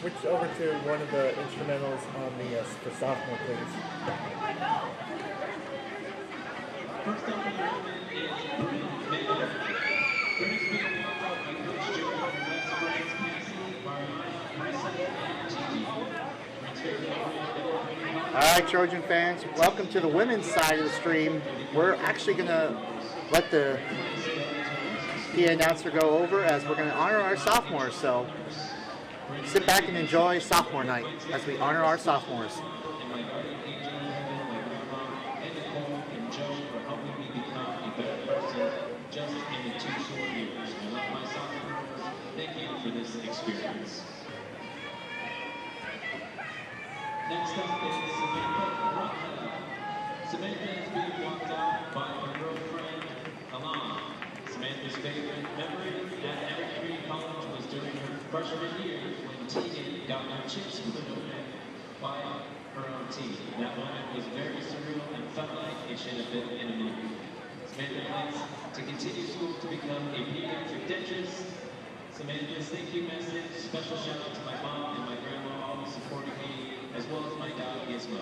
switch over to one of the instrumentals on the sophomore, please. First up in the movement is Brent Mayer. Brent is being walked out by Coach Joe, Les Bright's Cassie, Mariana, Marissa, and Gigi. Brent's favorite movement. All right, Trojan fans, welcome to the women's side of the stream. We're actually going to let the PA announcer go over as we're going to honor our sophomores. So sit back and enjoy sophomore night as we honor our sophomores. Just in the 2 short years. I love my sophomores. Thank you for this experience. Next up is Samantha Rothhella. Samantha is being walked out by her girlfriend, Alana. Samantha's favorite memory at Everett Community College was during her freshman year when Tegan got her chips for the movement by her own team. That moment was very surreal and felt like it should have been in a movie. Samantha plans to continue school to become a pediatric dentist. Samantha's thank you message, special shout out to my mom and my grandma always supporting me, as well as my dog Gizmo.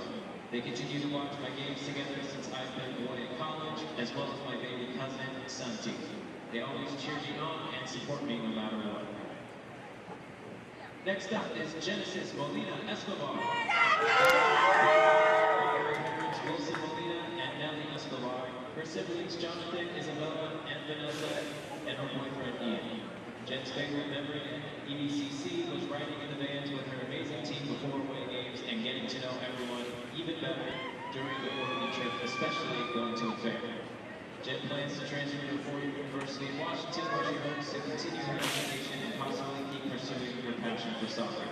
They continue to watch my games together since I've been away at college, as well as my baby cousin, Santi. They always cheer me on and support me no matter what. Next up is Genesis Molina Escobar. Wilson Molina and Nelly Escobar. Her siblings Jonathan, Isabella, and Vanessa, and her boyfriend Ian. Jen's favorite memory at EBCC was riding in the vans with her amazing team before away games and getting to know everyone even better during the Oregon trip, especially going to a fair. Jen plans to transfer to Ford University in Washington, where she hopes to continue her education and possibly keep pursuing her passion for soccer.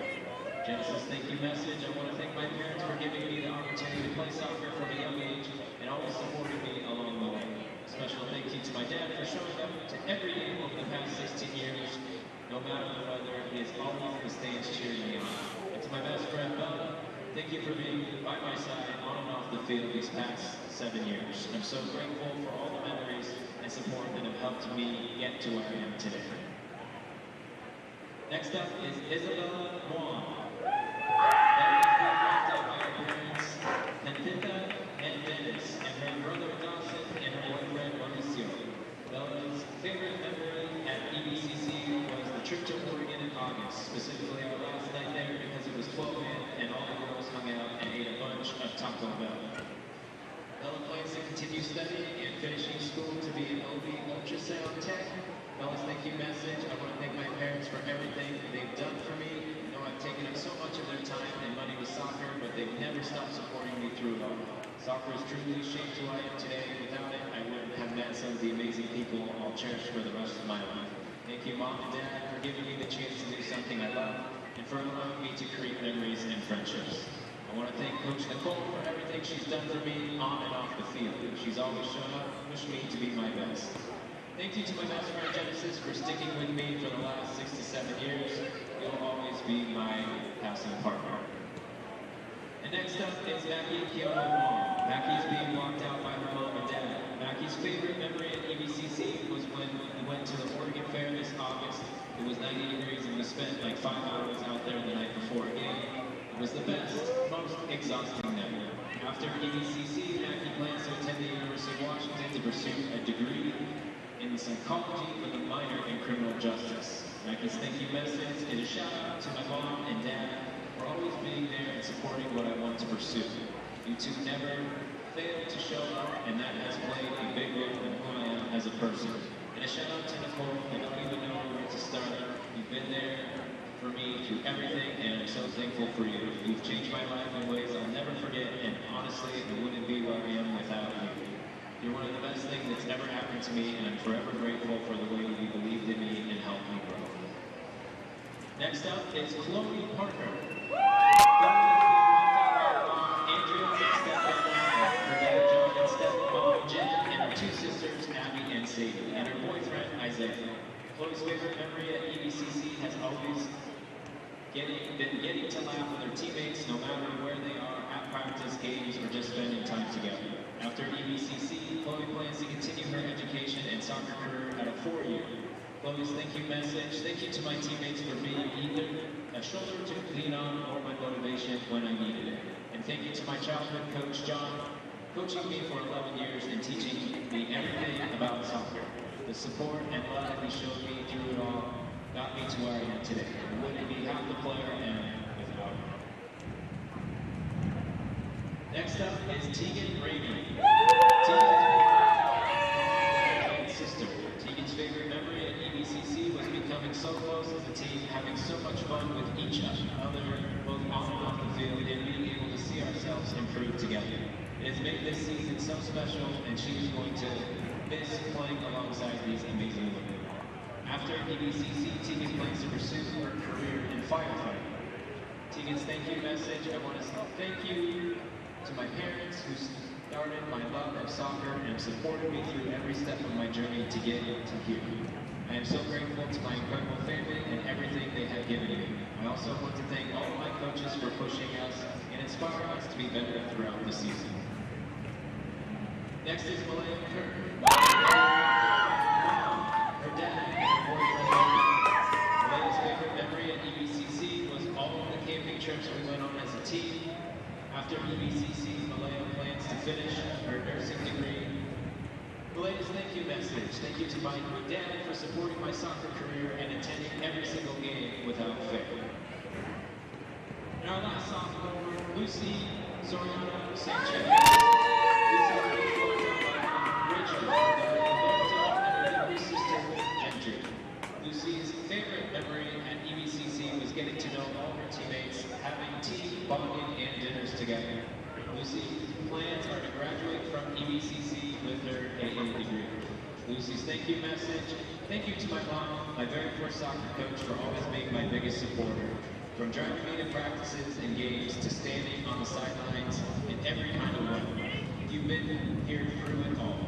Genesis thank you message. I want to thank my parents for giving me the opportunity to play soccer from a young age and always supporting me along the way. Special thank you to my dad for showing up to every game over the past 16 years. No matter the weather, he is always in the stands cheering me on. And to my best friend Bella, thank you for being by my side on and off the field these past 7 years. I'm so grateful for all the memories and support that have helped me get to where I am today. Next up is Isabella Juan. Nandita and Dennis, and her brother Dawson, and her boyfriend Mauricio. Bella's favorite memory at EBCC was the trip to Oregon in August, specifically our last night there because it was 12 in and all the girls hung out and ate a bunch of Taco Bell. Bella plans to continue studying and finishing school to be an OB ultrasound tech. Bella's thank you message. I want to thank my parents for everything they've done for me. I know I've taken up so much of their time and money with soccer, but they've never stopped supporting me through it all. Soccer has truly shaped who I am today. Without it, I wouldn't have met some of the amazing people I'll cherish for the rest of my life. Thank you, Mom and Dad, for giving me the chance to do something I love and for allowing me to create memories and friendships. I want to thank Coach Nicole for everything she's done for me on and off the field. She's always shown up and pushed me to be my best. Thank you to my best friend Genesis for sticking with me for the last 6 to 7 years. You'll always be my passing partner. And next up is Mackie Kyoto Wong. Mackie's being walked out by her mom and dad. Mackie's favorite memory at EBCC was when we went to the Oregon Fair this August. It was 90 degrees and we spent like 5 hours out there the night before a game. It was the best, most exhausting night. After EBCC, Mackie plans to attend the University of Washington to pursue a degree in psychology with a minor in criminal justice. Mackie's thank you message is a shout out to my mom and dad for always being there and supporting what I want to pursue. You two never failed to show up, and that has played a big role in who I am as a person. And a shout out to Nicole. I don't even know where to start. You've been there for me through everything, and I'm so thankful for you. You've changed my life in ways I'll never forget, and honestly, I wouldn't be where I am without you. You're one of the best things that's ever happened to me, and I'm forever grateful for the way you believed in me and helped me grow. Next up is Chloe Parker. Andrea and stepdad, her dad John and stepmom Jen, and her 2 sisters Abby and Sadie, and her boyfriend Isaiah. Chloe's favorite memory at EBCC has always been getting to laugh with her teammates no matter where they are, at practice, games, or just spending time together. After EBCC, Chloe plans to continue her education and soccer career at a 4-year. Chloe's thank you message. Thank you to my teammates for being a shoulder to lean on, or my motivation when I needed it. And thank you to my childhood coach, John, coaching me for 11 years and teaching me everything about soccer. The support and love he showed me through it all got me to where I am today. I wouldn't be half the player I am without him. Next up is Tegan Rainey. Tegan's sister. Tegan's favorite memory at EBCC was becoming so close as a team, having so much fun with each other, both on and off the field, and being able to see ourselves improve together. It has made this season so special, and she is going to miss playing alongside these amazing women. After EBCC, Tegan plans to pursue her career in firefighting. Tegan's thank you message, I want to say thank you to my parents who started my love of soccer and supported me through every step of my journey to get to here. I am so grateful to my incredible family and everything they have given me. I also want to thank all of my coaches for pushing us and inspiring us to be better throughout the season. Next is Malaya Kerr. Her dad and her boyfriend Larry. Malaya's favorite memory at EBCC was all of the camping trips we went on as a team. After EBCC, Malaya plans to finish her nursing degree. Malaya's thank you message. Thank you to my dad for supporting my soccer career and attending every single game without fail. And our last sophomore, Lucy Soriano Sanchez. Lucy's favorite memory at EBCC was getting to know all her teammates, having tea, bonding, and dinners together. Lucy's plans are to graduate from EBCC with her AA degree. Lucy's thank you message. Thank you to my mom, my very first soccer coach, for always being my biggest supporter. From driving me to practices and games to standing on the sidelines in every kind of way. You've been here through it all.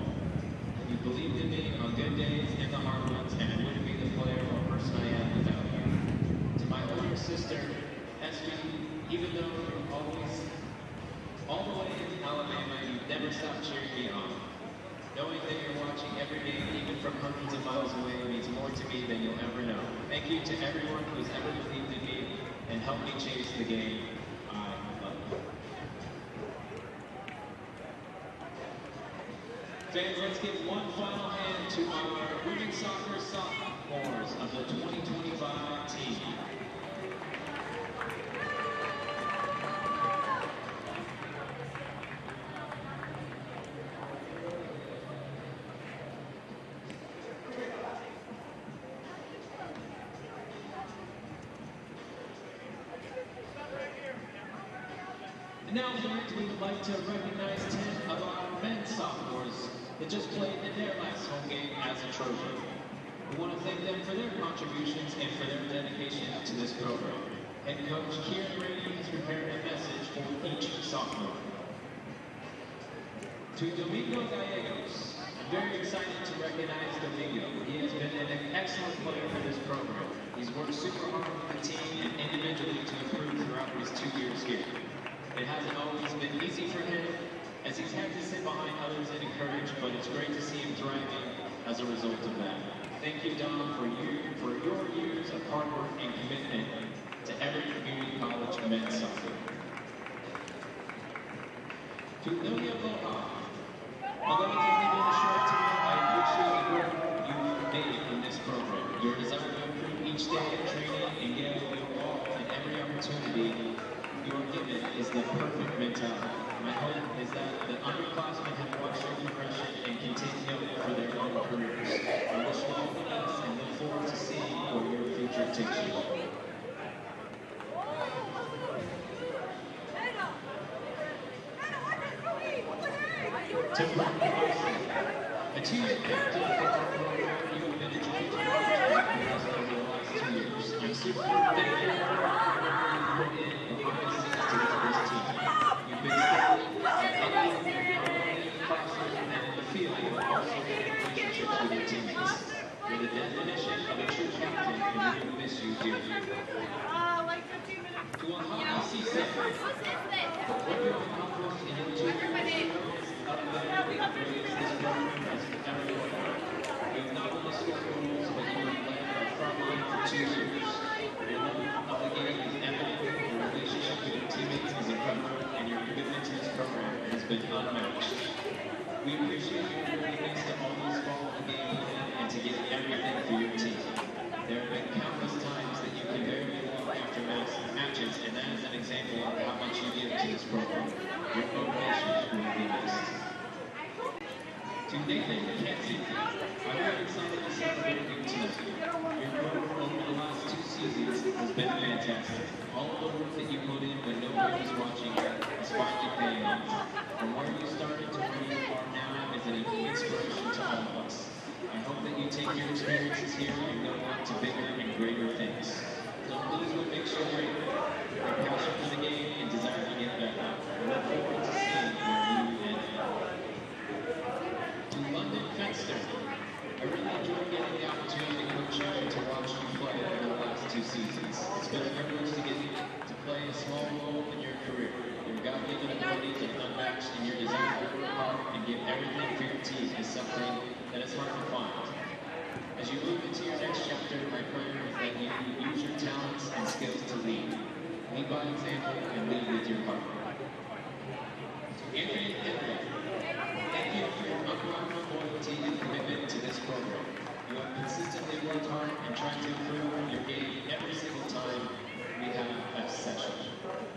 You believed in me on good days and the hard ones, and I wouldn't be the player or person I am without you. To my older sister, Esme, even though you're always all the way in Alabama, you never stopped cheering me on. Knowing that you're watching every game, even from hundreds of miles away, means more to me than you'll ever know. Thank you to everyone who's ever believed in me and helped me chase the game I love. Fans, let's give one final hand to our women's soccer sophomores of the 2025 team. And now, fans, we would like to recognize 10 of our men's sophomores that just played in their last home game as a Trojan. We want to thank them for their contributions and for their dedication to this program. Head coach Kieran Brady has prepared a message for each sophomore. To Domingo Gallegos, I'm very excited to recognize Domingo. He has been an excellent player for this program. He's worked super hard with the team and individually to improve throughout his 2 years here. It hasn't always been easy for him, as he's had to sit behind others and encourage, but it's great to see him thriving as a result of that. Thank you, Dom, for your years of hard work and commitment to Everett Community College men's soccer. To Lilia Boha, although it's only been a short time, I appreciate the work you've made in this program. Your desire to improve each day of training and get your all in every opportunity you are given is the perfect mentality. My hope is that the underclassmen have watched your progression and continue for their own careers. I wish you all the best and look forward to seeing where your future takes you. To a 2-year captain for our program, you have been educated over the last 2 years. I'm super thankful for put in behind the scenes to get to this team. You've been steady in the classroom and in the field, but also in relationships with your teammates. You're the definition of a true captain, and we will miss you dearly. To Ahana Cisse, what you have accomplished in your 2 years up there raised this program as everyone. You have not only scored goals, but you have led our front line for 2 years. Your love of the game been unmatched. We appreciate your willingness to always follow the game plan and to give everything for your team. There have been countless times that you can barely walk after matches, and that is an example of how much you give to this program. Your motivation will be missed. To Nathan Kenzie, I'm very excited to celebrate you tonight. Your growth over the last 2 seasons has been fantastic. All of the work that you put in when nobody was watching is finally paying off. From where you started to where you are now is an inspiration to all of us. I hope that you take your experiences here and go on to bigger and greater things. Don't lose what makes you great. Your passion for the game and desire to get better. I look forward to seeing where you end up. To London Fenster, I really enjoyed getting the opportunity to coach you and to watch you play over the last 2 seasons. It's been a privilege to get to play a small role in your career. Your God-given abilities are unmatched, and your desire to work hard and give everything for your team is something that is hard to find. As you move into your next chapter, my prayer is that you use your talents and skills to lead. Lead by example and lead with your heart. To Anthony Everett, thank you for your unwavering loyalty and commitment to this program. You have consistently worked hard and tried to improve your game every single time we have a session.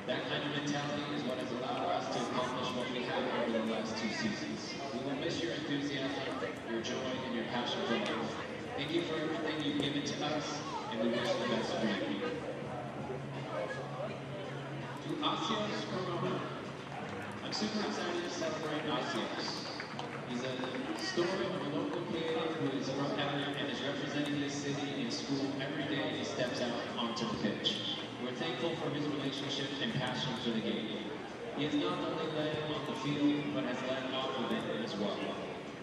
That kind of mentality is what has allowed us to accomplish what we have over the last 2 seasons. We will miss your enthusiasm, your joy, and your passion for life. Thank you for everything you've given to us, and we wish the best for you. To Asios Corona, I'm super excited to celebrate Asios. He's a story of a local kid who is from Everett and is representing this city in school every day he steps out onto the pitch. We're thankful for his relationship and passion for the game. He has not only led on the field, but has led off of it as well.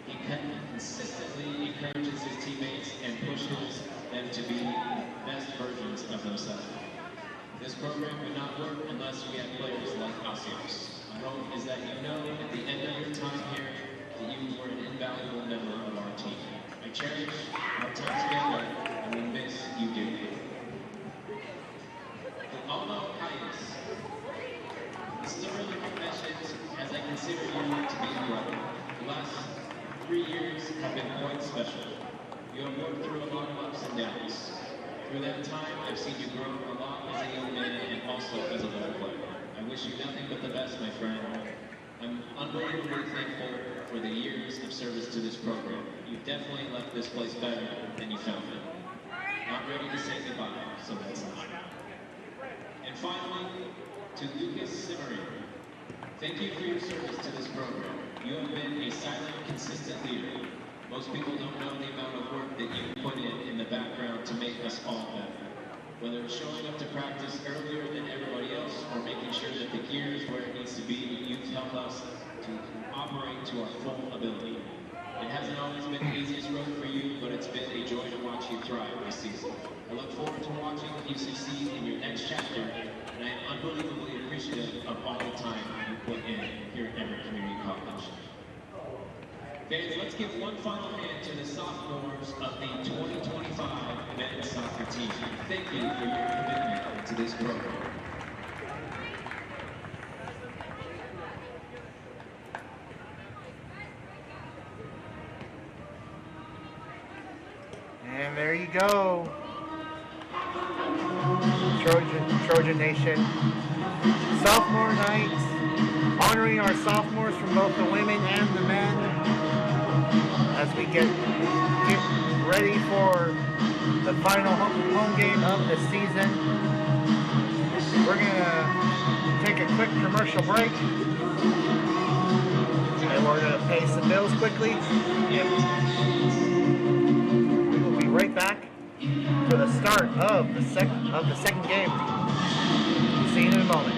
He consistently encourages his teammates and pushes them to be best versions of themselves. This program would not work unless we had players like Asios. My hope is that you know at the end of your time here that you were an invaluable member of our team. I cherish our time together and will miss you dearly. Although Hayes, this is a really good message as I consider you to be a brother. The last 3 years have been quite special. You have worked through a lot of ups and downs. Through that time, I've seen you grow a lot as a young man and also as a little player. I wish you nothing but the best, my friend. I'm unbelievably thankful for the years of service to this program. You've definitely left this place better than you found it. Not ready to say goodbye, so that's not. And finally, to Lucas Simmering, thank you for your service to this program. You have been a silent, consistent leader. Most people don't know the amount of work that you put in the background to make us all better. Whether it's showing up to practice earlier than everybody else or making sure that the gear is where it needs to be, you've helped us to operate to our full ability. It hasn't always been the easiest road for you, but it's been a joy to watch you thrive this season. I look forward to watching you succeed in your next chapter, and I am unbelievably appreciative of all the time you put in here at Everett Community College. Fans, let's give one final hand to the sophomores of the 2025 men's soccer team. Thank you for your commitment to this program. And there you go. Trojan Nation. Sophomore night, honoring our sophomores from both the women and the men as we get ready for the final home game of the season. We're going to take a quick commercial break and we're going to pay some bills quickly. We will be right back for the start of the second game. See you in a moment.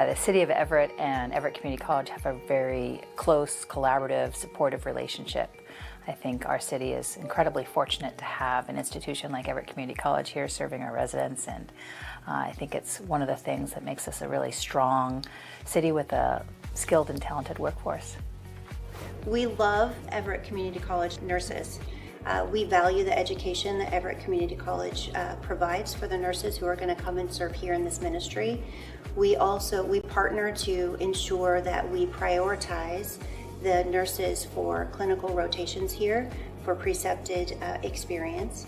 The City of Everett and Everett Community College have a very close, collaborative, supportive relationship. I think our city is incredibly fortunate to have an institution like Everett Community College here serving our residents, and I think it's one of the things that makes us a really strong city with a skilled and talented workforce. We love Everett Community College nurses. We value the education that Everett Community College provides for the nurses who are going to come and serve here in this ministry. We partner to ensure that we prioritize the nurses for clinical rotations here for precepted experience.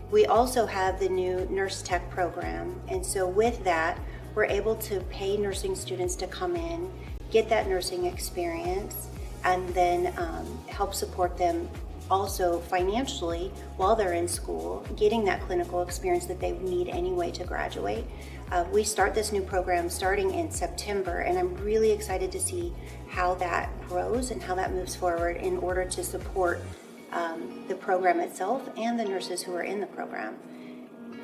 We also have the new Nurse Tech program, and so with that, we're able to pay nursing students to come in, get that nursing experience, and then help support them also financially while they're in school, getting that clinical experience that they need anyway to graduate. We start this new program starting in September, and I'm really excited to see how that grows and how that moves forward in order to support the program itself and the nurses who are in the program.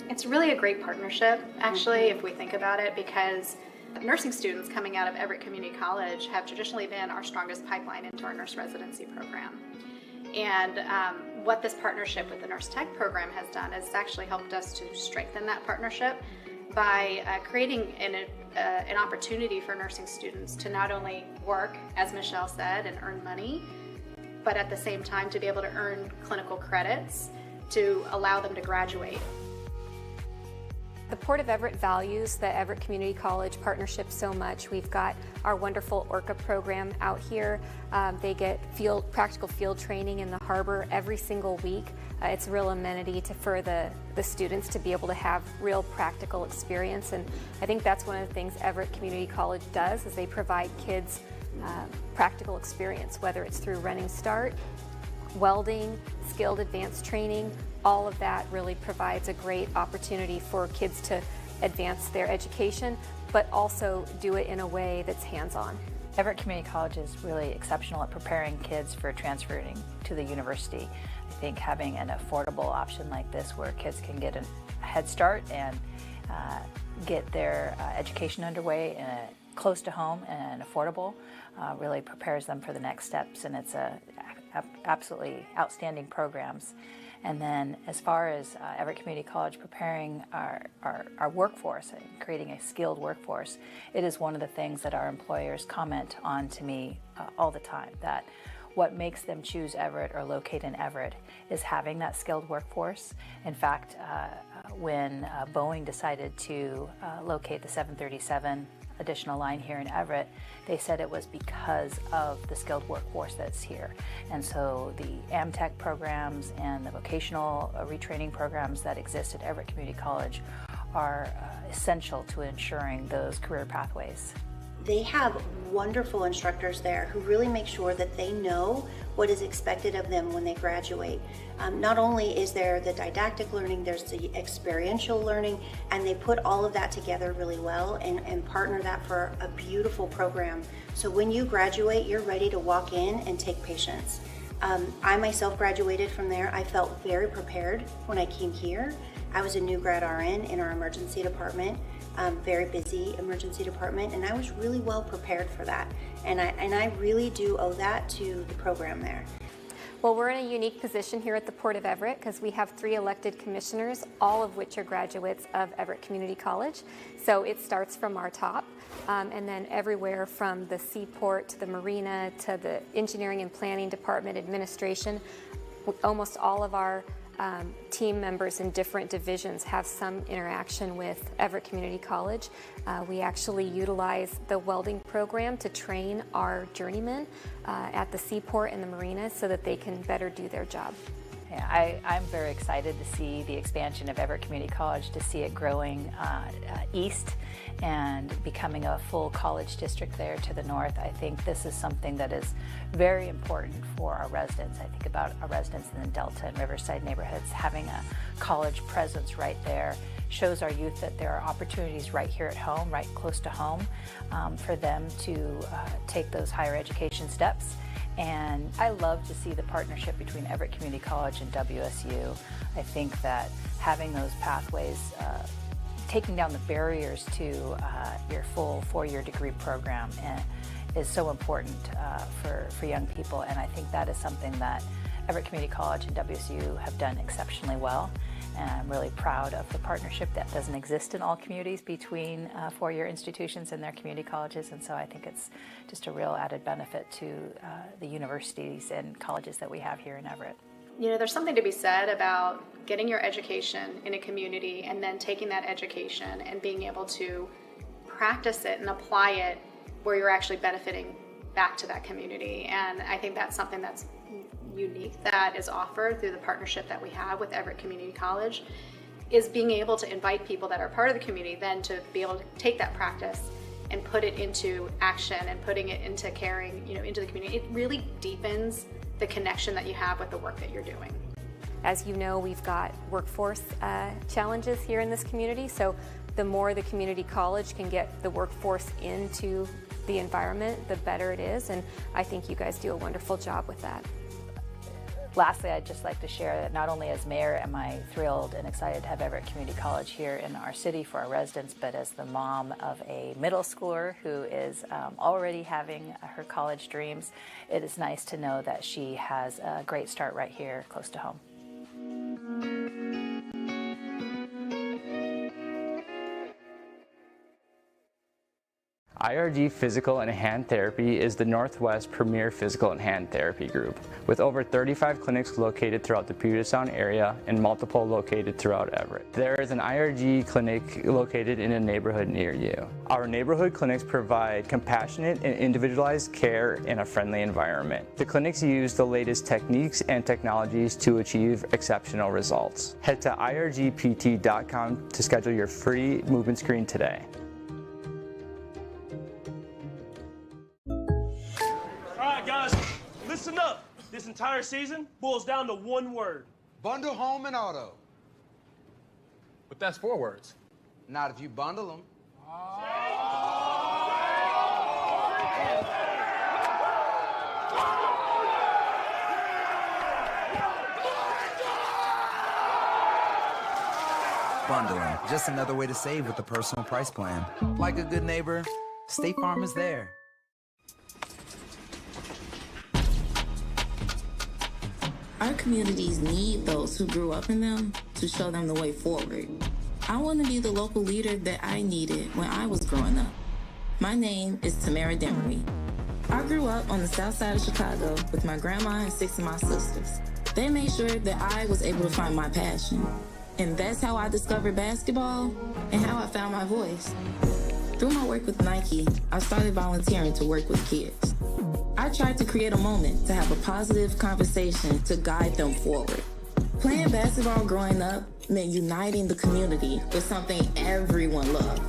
It's really a great partnership, actually, if we think about it, because nursing students coming out of Everett Community College have traditionally been our strongest pipeline into our nurse residency program. And what this partnership with the Nurse Tech program has done is actually helped us to strengthen that partnership by creating an opportunity for nursing students to not only work, as Michelle said, and earn money, but at the same time to be able to earn clinical credits to allow them to graduate. The Port of Everett values the Everett Community College partnership so much. We've got our wonderful ORCA program out here. They get practical field training in the harbor every single week. It's a real amenity for the students to be able to have real practical experience, and I think that's one of the things Everett Community College does, is they provide kids practical experience, whether it's through Running Start, welding, skilled advanced training. All of that really provides a great opportunity for kids to advance their education, but also do it in a way that's hands-on. Everett Community College is really exceptional at preparing kids for transferring to the university. I think having an affordable option like this where kids can get a head start and get their education underway close to home and affordable really prepares them for the next steps, and it's absolutely outstanding programs. And then as far as Everett Community College preparing our workforce and creating a skilled workforce, it is one of the things that our employers comment on to me all the time, that what makes them choose Everett or locate in Everett is having that skilled workforce. In fact, when Boeing decided to locate the 737 additional line here in Everett, they said it was because of the skilled workforce that's here. And so the AmTech programs and the vocational retraining programs that exist at Everett Community College are essential to ensuring those career pathways. They have wonderful instructors there who really make sure that they know what is expected of them when they graduate. Not only is there the didactic learning, there's the experiential learning, and they put all of that together really well and partner that for a beautiful program. So when you graduate, you're ready to walk in and take patients. I myself graduated from there. I felt very prepared when I came here. I was a new grad RN in our emergency department, very busy emergency department, and I was really well prepared for that. And I really do owe that to the program there. Well, we're in a unique position here at the Port of Everett because we have 3 elected commissioners, all of which are graduates of Everett Community College. So it starts from our top, and then everywhere from the seaport to the marina to the engineering and planning department, administration. Almost all of our team members in different divisions have some interaction with Everett Community College. We actually utilize the welding program to train our journeymen at the seaport and the marina so that they can better do their job. Yeah, I'm very excited to see the expansion of Everett Community College, to see it growing east and becoming a full college district there to the north. I think this is something that is very important for our residents. I think about our residents in the Delta and Riverside neighborhoods. Having a college presence right there shows our youth that there are opportunities right here at home, right close to home, for them to take those higher education steps. And I love to see the partnership between Everett Community College and WSU. I think that having those pathways taking down the barriers to your full 4-year degree program is so important for young people, and I think that is something that Everett Community College and WSU have done exceptionally well. And I'm really proud of the partnership that doesn't exist in all communities between 4-year institutions and their community colleges, and so I think it's just a real added benefit to the universities and colleges that we have here in Everett. You know, there's something to be said about getting your education in a community and then taking that education and being able to practice it and apply it where you're actually benefiting back to that community. And I think that's something that's unique that is offered through the partnership that we have with Everett Community College, is being able to invite people that are part of the community then to be able to take that practice and put it into action and putting it into carrying, into the community. It really deepens the connection that you have with the work that you're doing. As you know, we've got workforce challenges here in this community, so the more the community college can get the workforce into the environment, the better it is, and I think you guys do a wonderful job with that. Lastly, I'd just like to share that not only as mayor am I thrilled and excited to have Everett Community College here in our city for our residents, but as the mom of a middle schooler who is already having her college dreams, it is nice to know that she has a great start right here close to home. IRG Physical and Hand Therapy is the Northwest premier physical and hand therapy group, with over 35 clinics located throughout the Puget Sound area and multiple located throughout Everett. There is an IRG clinic located in a neighborhood near you. Our neighborhood clinics provide compassionate and individualized care in a friendly environment. The clinics use the latest techniques and technologies to achieve exceptional results. Head to irgpt.com to schedule your free movement screen today. Listen up. This entire season boils down to one word. Bundle home and auto. But that's 4 words. Not if you bundle them. Bundling, just another way to save with the personal price plan. Like a good neighbor, State Farm is there. Our communities need those who grew up in them to show them the way forward. I want to be the local leader that I needed when I was growing up. My name is Tamara Demery. I grew up on the south side of Chicago with my grandma and 6 of my sisters. They made sure that I was able to find my passion. And that's how I discovered basketball and how I found my voice. Through my work with Nike, I started volunteering to work with kids. I tried to create a moment to have a positive conversation to guide them forward. Playing basketball growing up meant uniting the community with something everyone loved.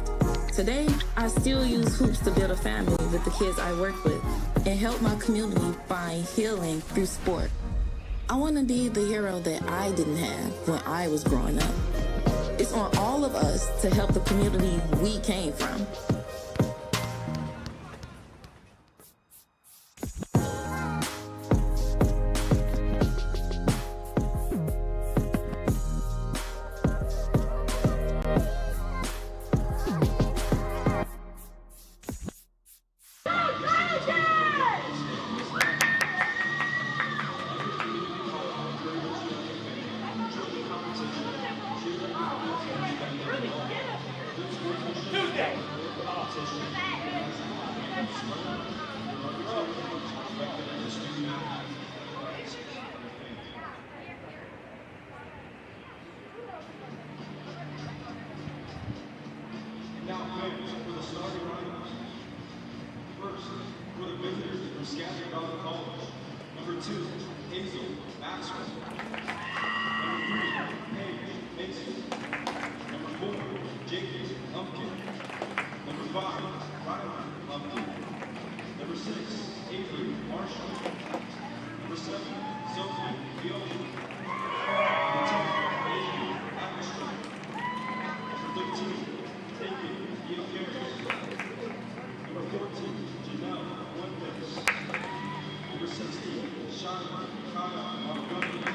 Today, I still use hoops to build a family with the kids I work with and help my community find healing through sport. I want to be the hero that I didn't have when I was growing up. It's on all of us to help the community we came from. Skagit College. Number 2, Hazel Maxwell. Number 3, Paige Mason. Number 4, Jacob Lumpkin. Number 5, Rylan Lumpkin. Number 6, Avery Marshall. Number 7, Sophie Viola. Number 10, Avery Atkinson. Number 13, David Gilgaris. Number 14, Janelle Fuentes. Number 16, Sean Kyle Montgomery.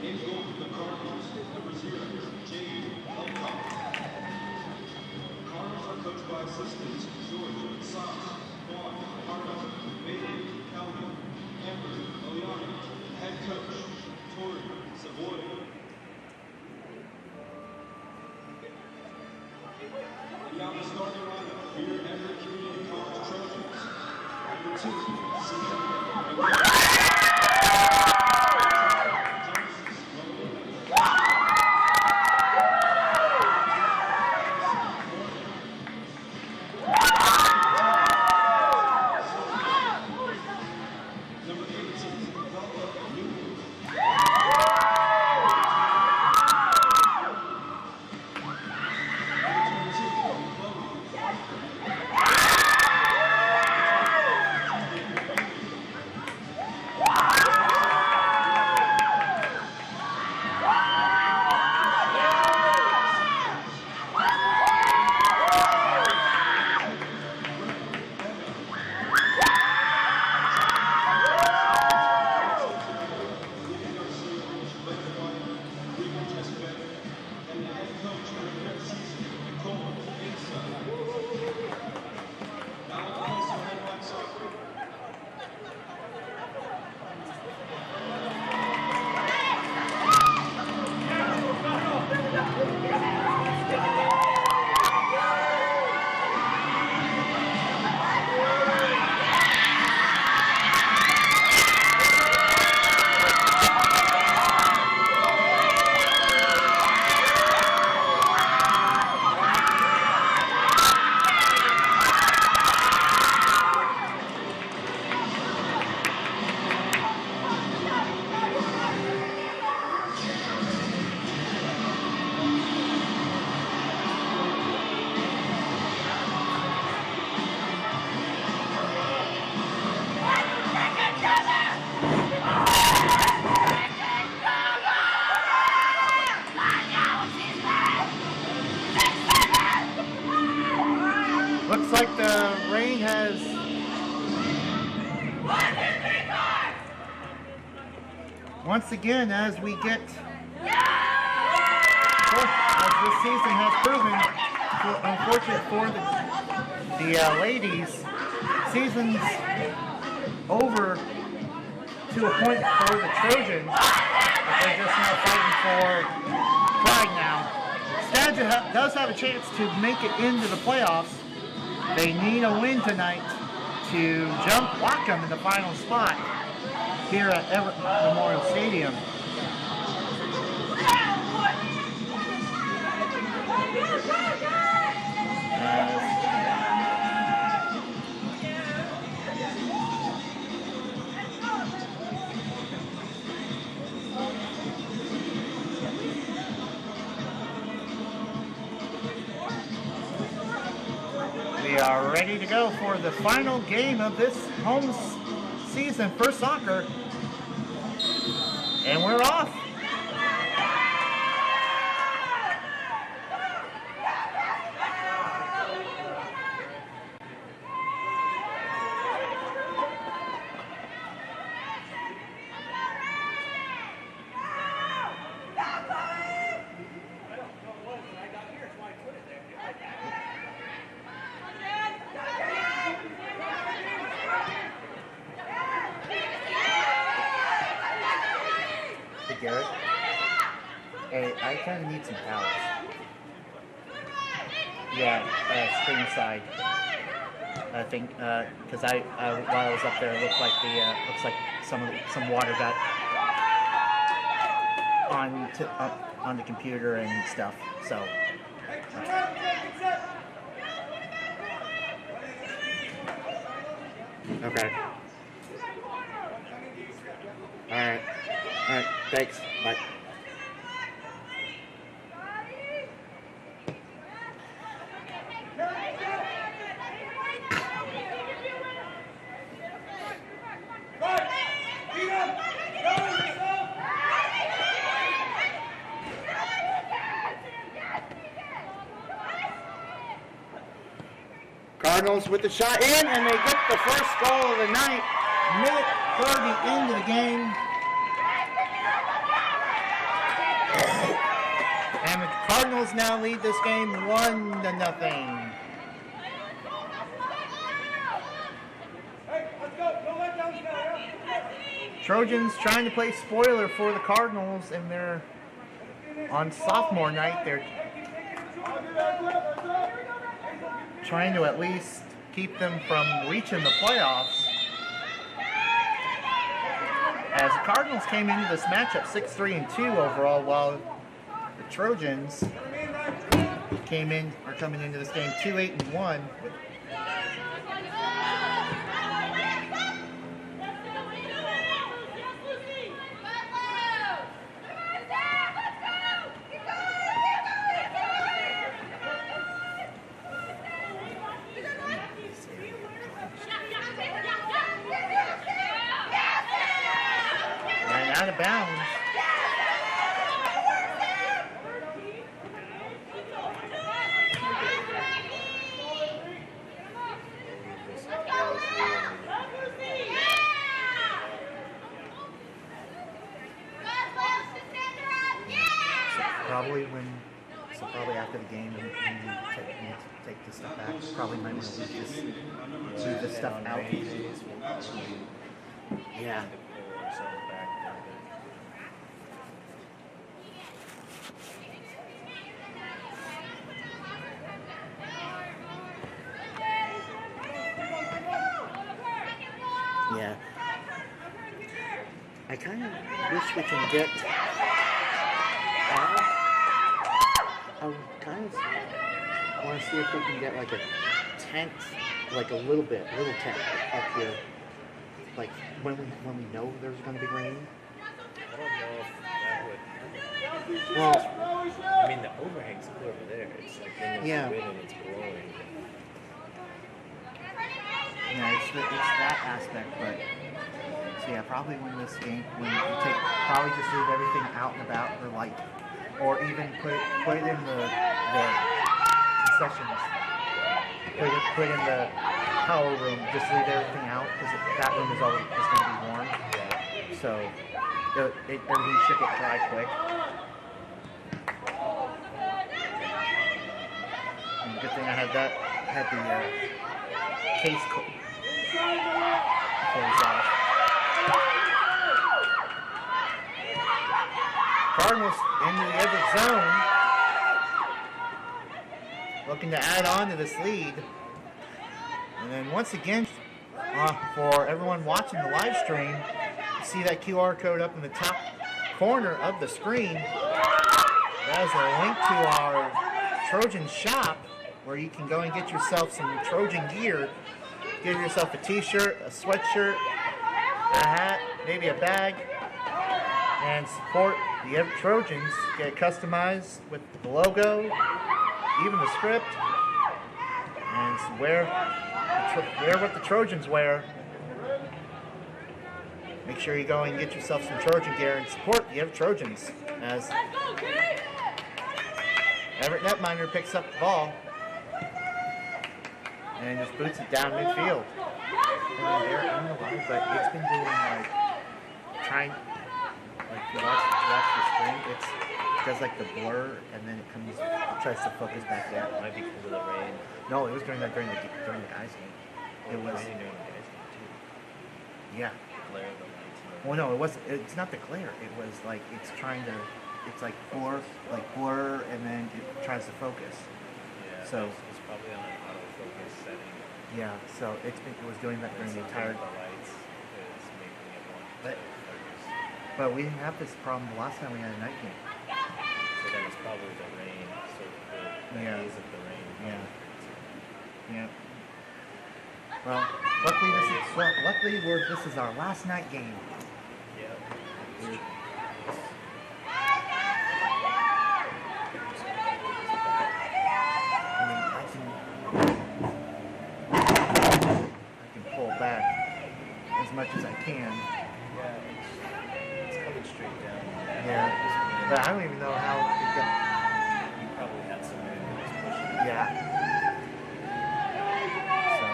In goal for the Cardinals, number 0, Jade Elcock. Cardinals are coached by assistants George, Sox, Vaughn, Harlow, Bailey, Kelly, Everett, Eliana, head coach Tori, Savoy. Now the starting lineup for your Everett Community College Trojans. Number 2, Sierra. Looks like the rain has once again, as we get as this season has proven, unfortunate for the ladies, season's over to a point for the Trojans, but they're just now fighting for pride now. Skagit does have a chance to make it into the playoffs. They need a win tonight to jump Wacom in the final spot here at Everett Memorial Stadium. We are ready to go for the final game of this home season for soccer. And we're off. Garrett, hey, I kind of need some pallets. Yeah, screen side. I think because I while I was up there, it looked like looks like some water got on the computer and stuff. So. Okay. All right. All right, thanks. Bye. Cardinals with the shot in, and they get the first goal of the night. Minute 30 into the game. And the Cardinals now lead this game 1-0. Trojans trying to play spoiler for the Cardinals, and they're on sophomore night. They're trying to at least keep them from reaching the playoffs. As the Cardinals came into this matchup 6-3-2 overall, while the Trojans are coming into this game 2-8-1. And out of bounds. Probably after the game, when you take this stuff back, probably might want to leave this stuff out. Yeah. Yeah. I kind of wish we can get. I want to see if we can get like a tent, like a little tent up here, like when we know there's going to be rain. I don't know if that would. Well, I mean, the overhang's clear over there. It's like when there's wind and it's blowing. Yeah, it's that aspect, but so yeah, probably when you probably just leave everything out and about, or even put it in the concessions. Put it in the power room. Just leave everything out because that room is always just going to be warm. Yeah. So everything should get dry quick. And good thing I had the case closed off. Cardinals in the Everett zone, looking to add on to this lead. And then once again, for everyone watching the live stream, you see that QR code up in the top corner of the screen. That is a link to our Trojan shop, where you can go and get yourself some Trojan gear. Get yourself a t-shirt, a sweatshirt, a hat, maybe a bag, and support the Everett Trojans. Get it customized with the logo, even the script, and wear what the Trojans wear. Make sure you go and get yourself some Trojan gear and support the Everett Trojans. As Everett netminder picks up the ball and just boots it down midfield. I don't know why, but it's been doing if you watch the screen, it does like the blur, and then it tries to focus back there. It might be because of the rain. No, it was during the guys game. It was raining during the guys game too. Yeah. The glare of the lights. Well, no, it wasn't. It's not the glare. It was like it's like blur, and then it tries to focus. Yeah. So it's probably on an autofocus setting. Yeah. So it was doing that during the entire. The lights is making it want to focus. But we didn't have this problem the last time we had a night game. So then it's probably the rain. So the haze of the rain. Yeah. Well, luckily this is our last night game. Yeah. I can pull back as much as I can. Yeah, it's coming straight down. Yeah, but I don't even know how it got. You probably had some wind that was pushing it. Yeah. So,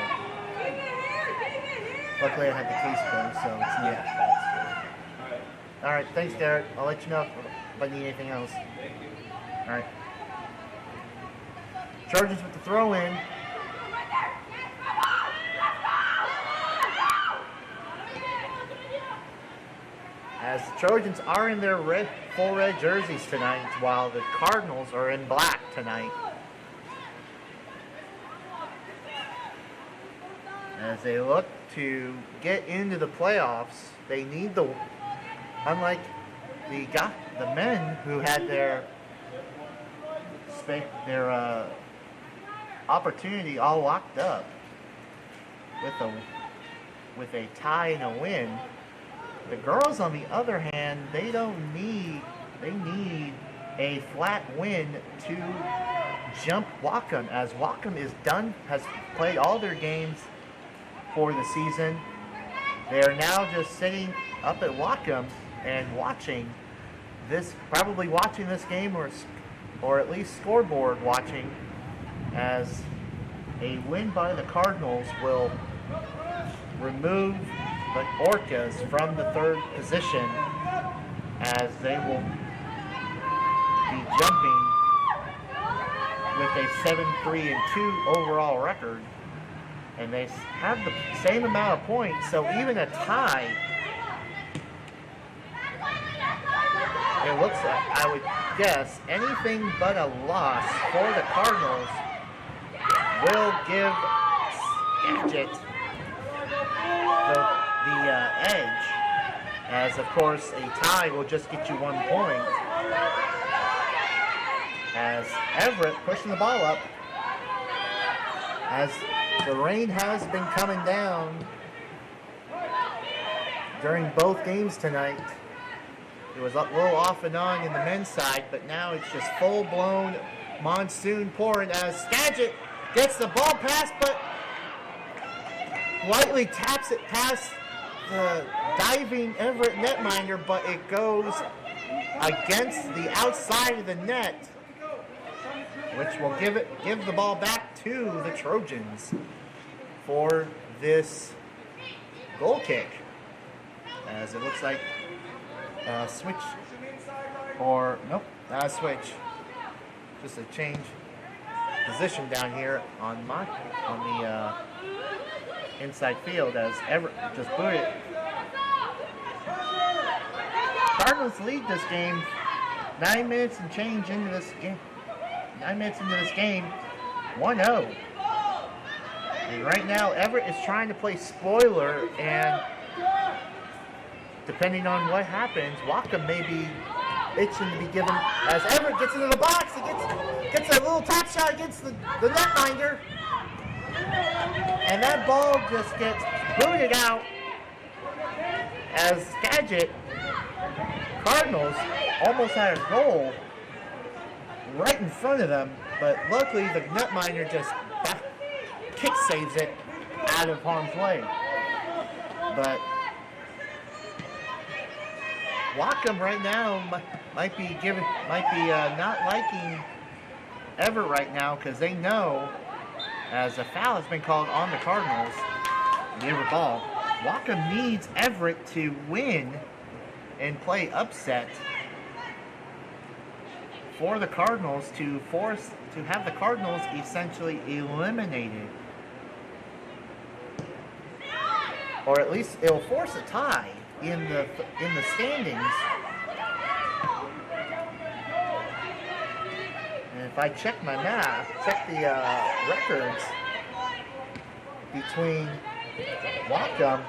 luckily I had the case closed, so it's not. Yeah, that's good. All right, thanks, Derek. I'll let you know if I need anything else. All right. Chargers with the throw in. as the Trojans are in their full red jerseys tonight, while the Cardinals are in black tonight. As they look to get into the playoffs, they need unlike the men who had their opportunity all locked up with a tie and a win. The girls, on the other hand, they need a flat win to jump Whatcom, as Whatcom has played all their games for the season. They are now just sitting up at Whatcom and probably watching this game, or at least scoreboard watching, as a win by the Cardinals will remove the Orcas from the third position, as they will be jumping with a 7-3-2 overall record, and they have the same amount of points, so even a tie, it looks like, I would guess, anything but a loss for the Cardinals will give Skagit the edge, as of course a tie will just get you 1 point. As Everett pushing the ball up, as the rain has been coming down during both games tonight. It was a little off and on in the men's side, but now it's just full-blown monsoon pouring as Skagit gets the ball pass, but lightly taps it past the diving Everett netminder, but it goes against the outside of the net, which will give the ball back to the Trojans for this goal kick. As it looks like switch, or nope, not a switch, just a change position down here on the inside field, as Everett just booted it. Cardinals lead this game 9 minutes and change into this game. 9 minutes into this game, 1-0. And right now, Everett is trying to play spoiler, and depending on what happens, Whatcom may be itching to be given. As Everett gets into the box, he gets a little tap shot against the netminder, and that ball just gets booted out as Skagit Cardinals almost had a goal right in front of them, but luckily the netminder just kick saves it out of harm's way. But Whatcom right now might be not liking Everett right now, because they know, as a foul has been called on the Cardinals, the Everett ball. Whatcom needs Everett to win and play upset for the Cardinals to have the Cardinals essentially eliminated, or at least it'll force a tie in the standings. And if I check my math, check the records between Whatcom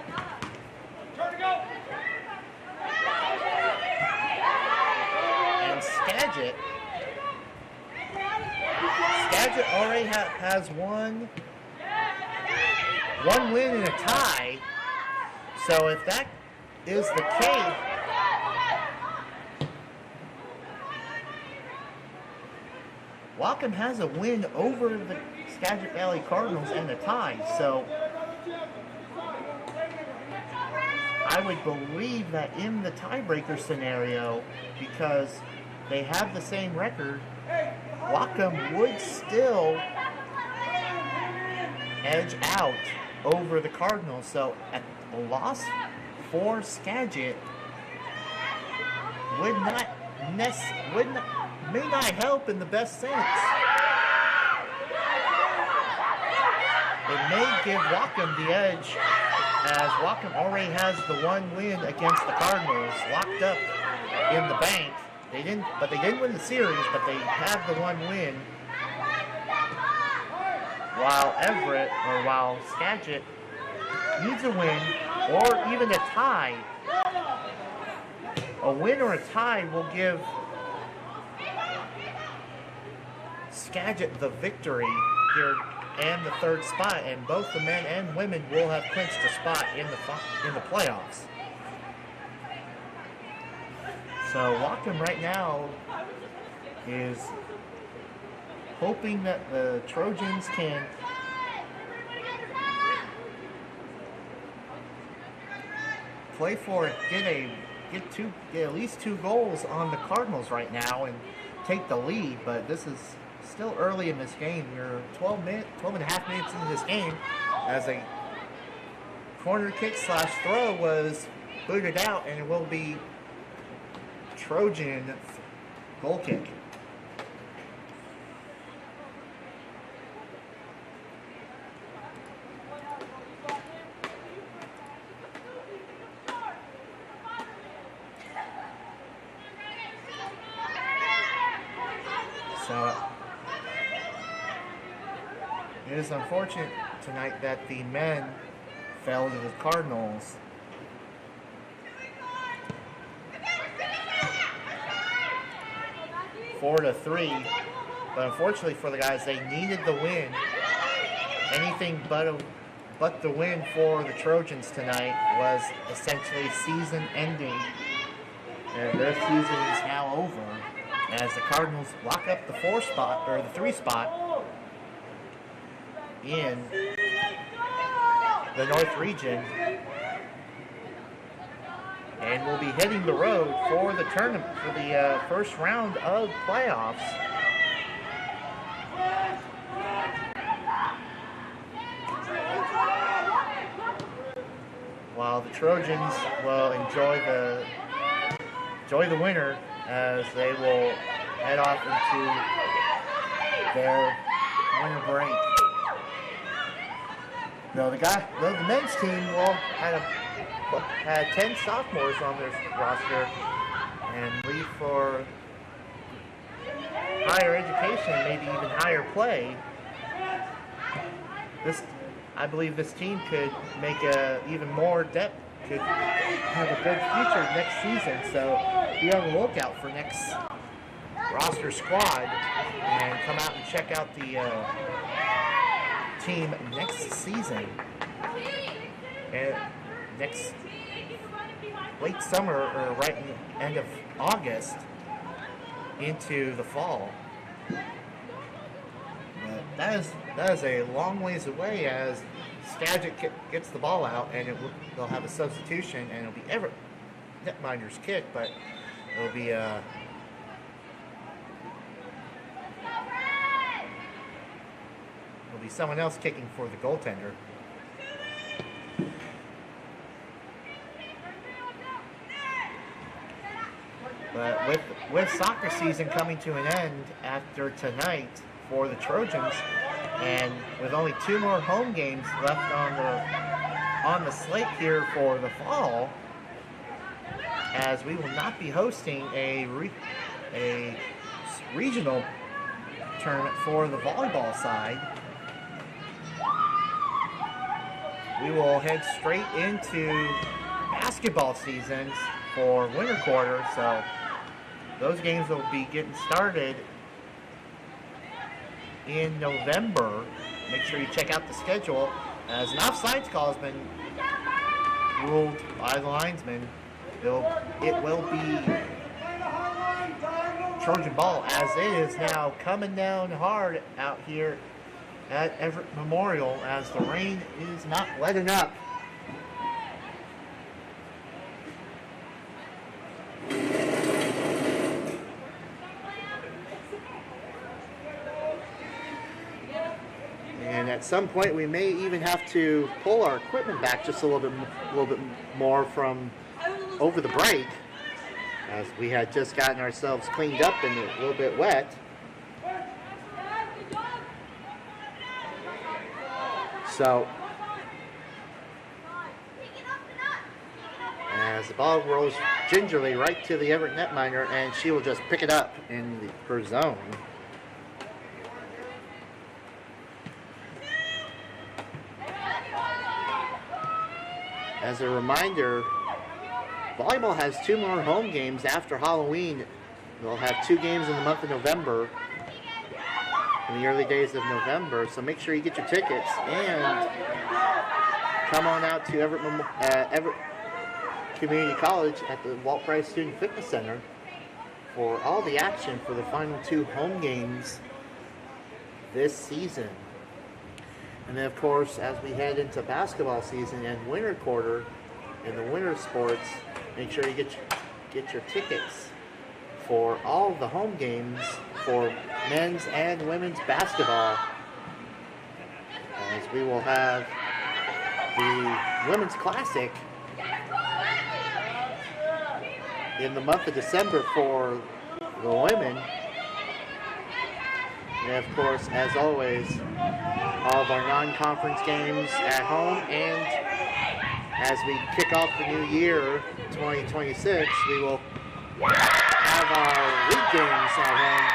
and Skagit. Skagit already has one win and a tie. So if that is the case, Whatcom has a win over the Skagit Valley Cardinals and a tie. So I would believe that in the tiebreaker scenario, because they have the same record, Whatcom would still edge out over the Cardinals. So a loss for Skagit may not help in the best sense. It may give Whatcom the edge as Whatcom already has the one win against the Cardinals locked up in the bank. They didn't win the series, but they have the one win. While Skagit needs a win or even a tie. A win or a tie will give Skagit the victory here and the third spot, and both the men and women will have clinched a spot in the playoffs. So Whatcom right now is hoping that the Trojans can play for it, get at least 2 goals on the Cardinals right now and take the lead, but this is still early in this game. We're 12 and a half minutes into this game as a corner kick / throw was booted out, and it will be Trojan goal kick. So it is unfortunate tonight that the men fell to the Cardinals. Four to 3, but unfortunately for the guys, they needed the win. Anything but the win for the Trojans tonight was essentially season ending, and their season is now over as the Cardinals lock up the 3 spot in the North region, and will be hitting the road for the tournament for the first round of playoffs. While the Trojans will enjoy the winner as they will head off into their winter break. Now the men's team will had 10 sophomores on their roster and leave for higher education, maybe even higher play. I believe this team could make even more depth, could have a good future next season. So be on the lookout for next roster squad and come out and check out the team next season. And next late summer or right in the end of August into the fall. But that is a long ways away as Skagit gets the ball out, and they'll have a substitution, and it'll be Everett netminder's kick, but it'll be someone else kicking for the goaltender. But with soccer season coming to an end after tonight for the Trojans, and with only 2 more home games left on the slate here for the fall, as we will not be hosting a regional tournament for the volleyball side, we will head straight into basketball seasons for winter quarter. So those games will be getting started in November. Make sure you check out the schedule, as an offsides call has been ruled by the linesman. It will be Trojan ball, as it is now coming down hard out here at Everett Memorial as the rain is not letting up. And at some point we may even have to pull our equipment back just a little bit more from over the break, as we had just gotten ourselves cleaned up and a little bit wet. So as the ball rolls gingerly right to the Everett netminder, and she will just pick it up in her zone. As a reminder, volleyball has 2 more home games after Halloween. They'll have 2 games in the month of November, in the early days of November, so make sure you get your tickets and come on out to Everett Community College at the Walt Price Student Fitness Center for all the action for the final 2 home games this season. And then, of course, as we head into basketball season and winter quarter in the winter sports, make sure you get your tickets for all the home games for men's and women's basketball, as we will have the Women's Classic in the month of December for the women. And of course, as always, all of our non-conference games at home, and as we kick off the new year, 2026, we will have our league games at home.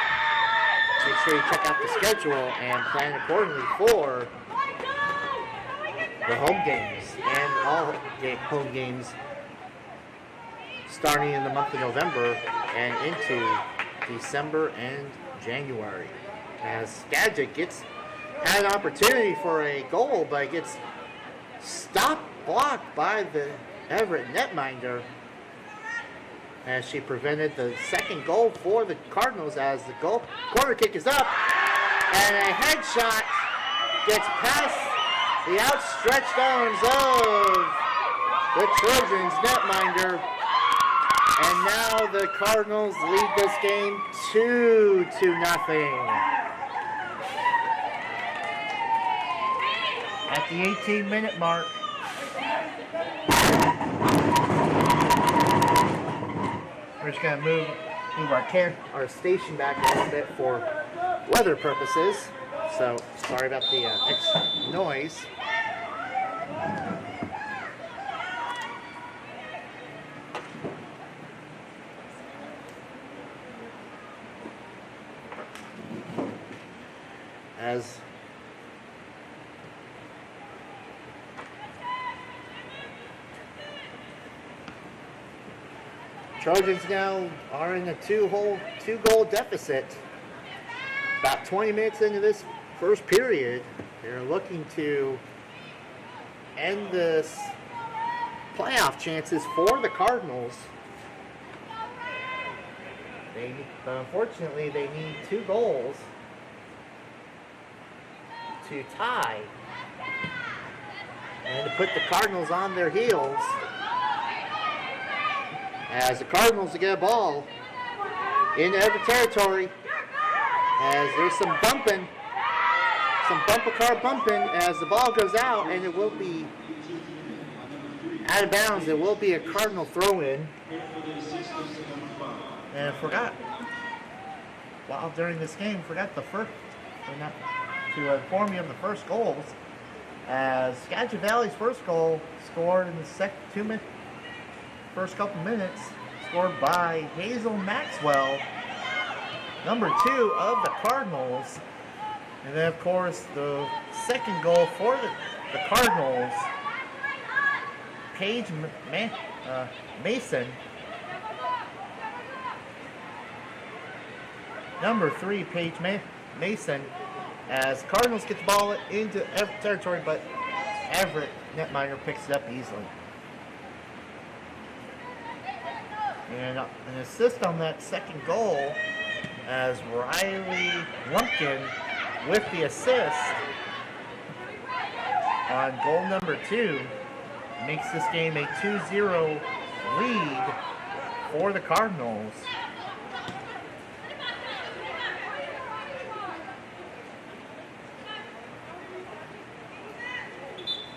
Make sure you check out the schedule and plan accordingly for the home games and all home games starting in the month of November and into December and January. As Skagit had an opportunity for a goal, but gets blocked by the Everett netminder, as she prevented the second goal for the Cardinals, as the corner kick is up and a headshot gets past the outstretched arms of the Trojans netminder, and now the Cardinals lead this game 2-0. At the 18-minute mark, we're just going to move our station back a little bit for weather purposes. So sorry about the noise. As Trojans now are in a two-goal deficit. About 20 minutes into this first period, they're looking to end this playoff chances for the Cardinals. But unfortunately, they need 2 goals to tie and to put the Cardinals on their heels, as the Cardinals get a ball into Everett territory, as there's some bumper car bumping as the ball goes out, and it will be out of bounds. It will be a Cardinal throw-in. And I forgot, during this game, to inform you of the first goals, as Skagit Valley's first goal scored in the first couple minutes, scored by Hazel Maxwell, number 2 of the Cardinals. And then, of course, the second goal for the Cardinals, Paige Mason, number 3, Paige Mason, as Cardinals get the ball into Everett territory, but Everett netminder picks it up easily. And an assist on that second goal, as Riley Lumpkin with the assist on goal number 2, makes this game a 2-0 lead for the Cardinals.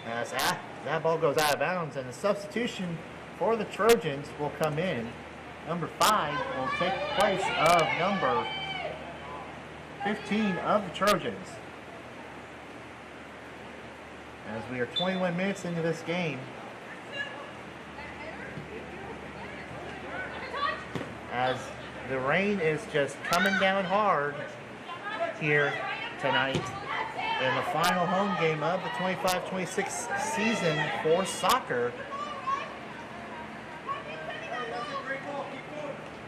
As that ball goes out of bounds, and the substitution for the Trojans will come in. Number 5 will take the place of number 15 of the Trojans. As we are 21 minutes into this game, as the rain is just coming down hard here tonight in the final home game of the 25-26 season for soccer,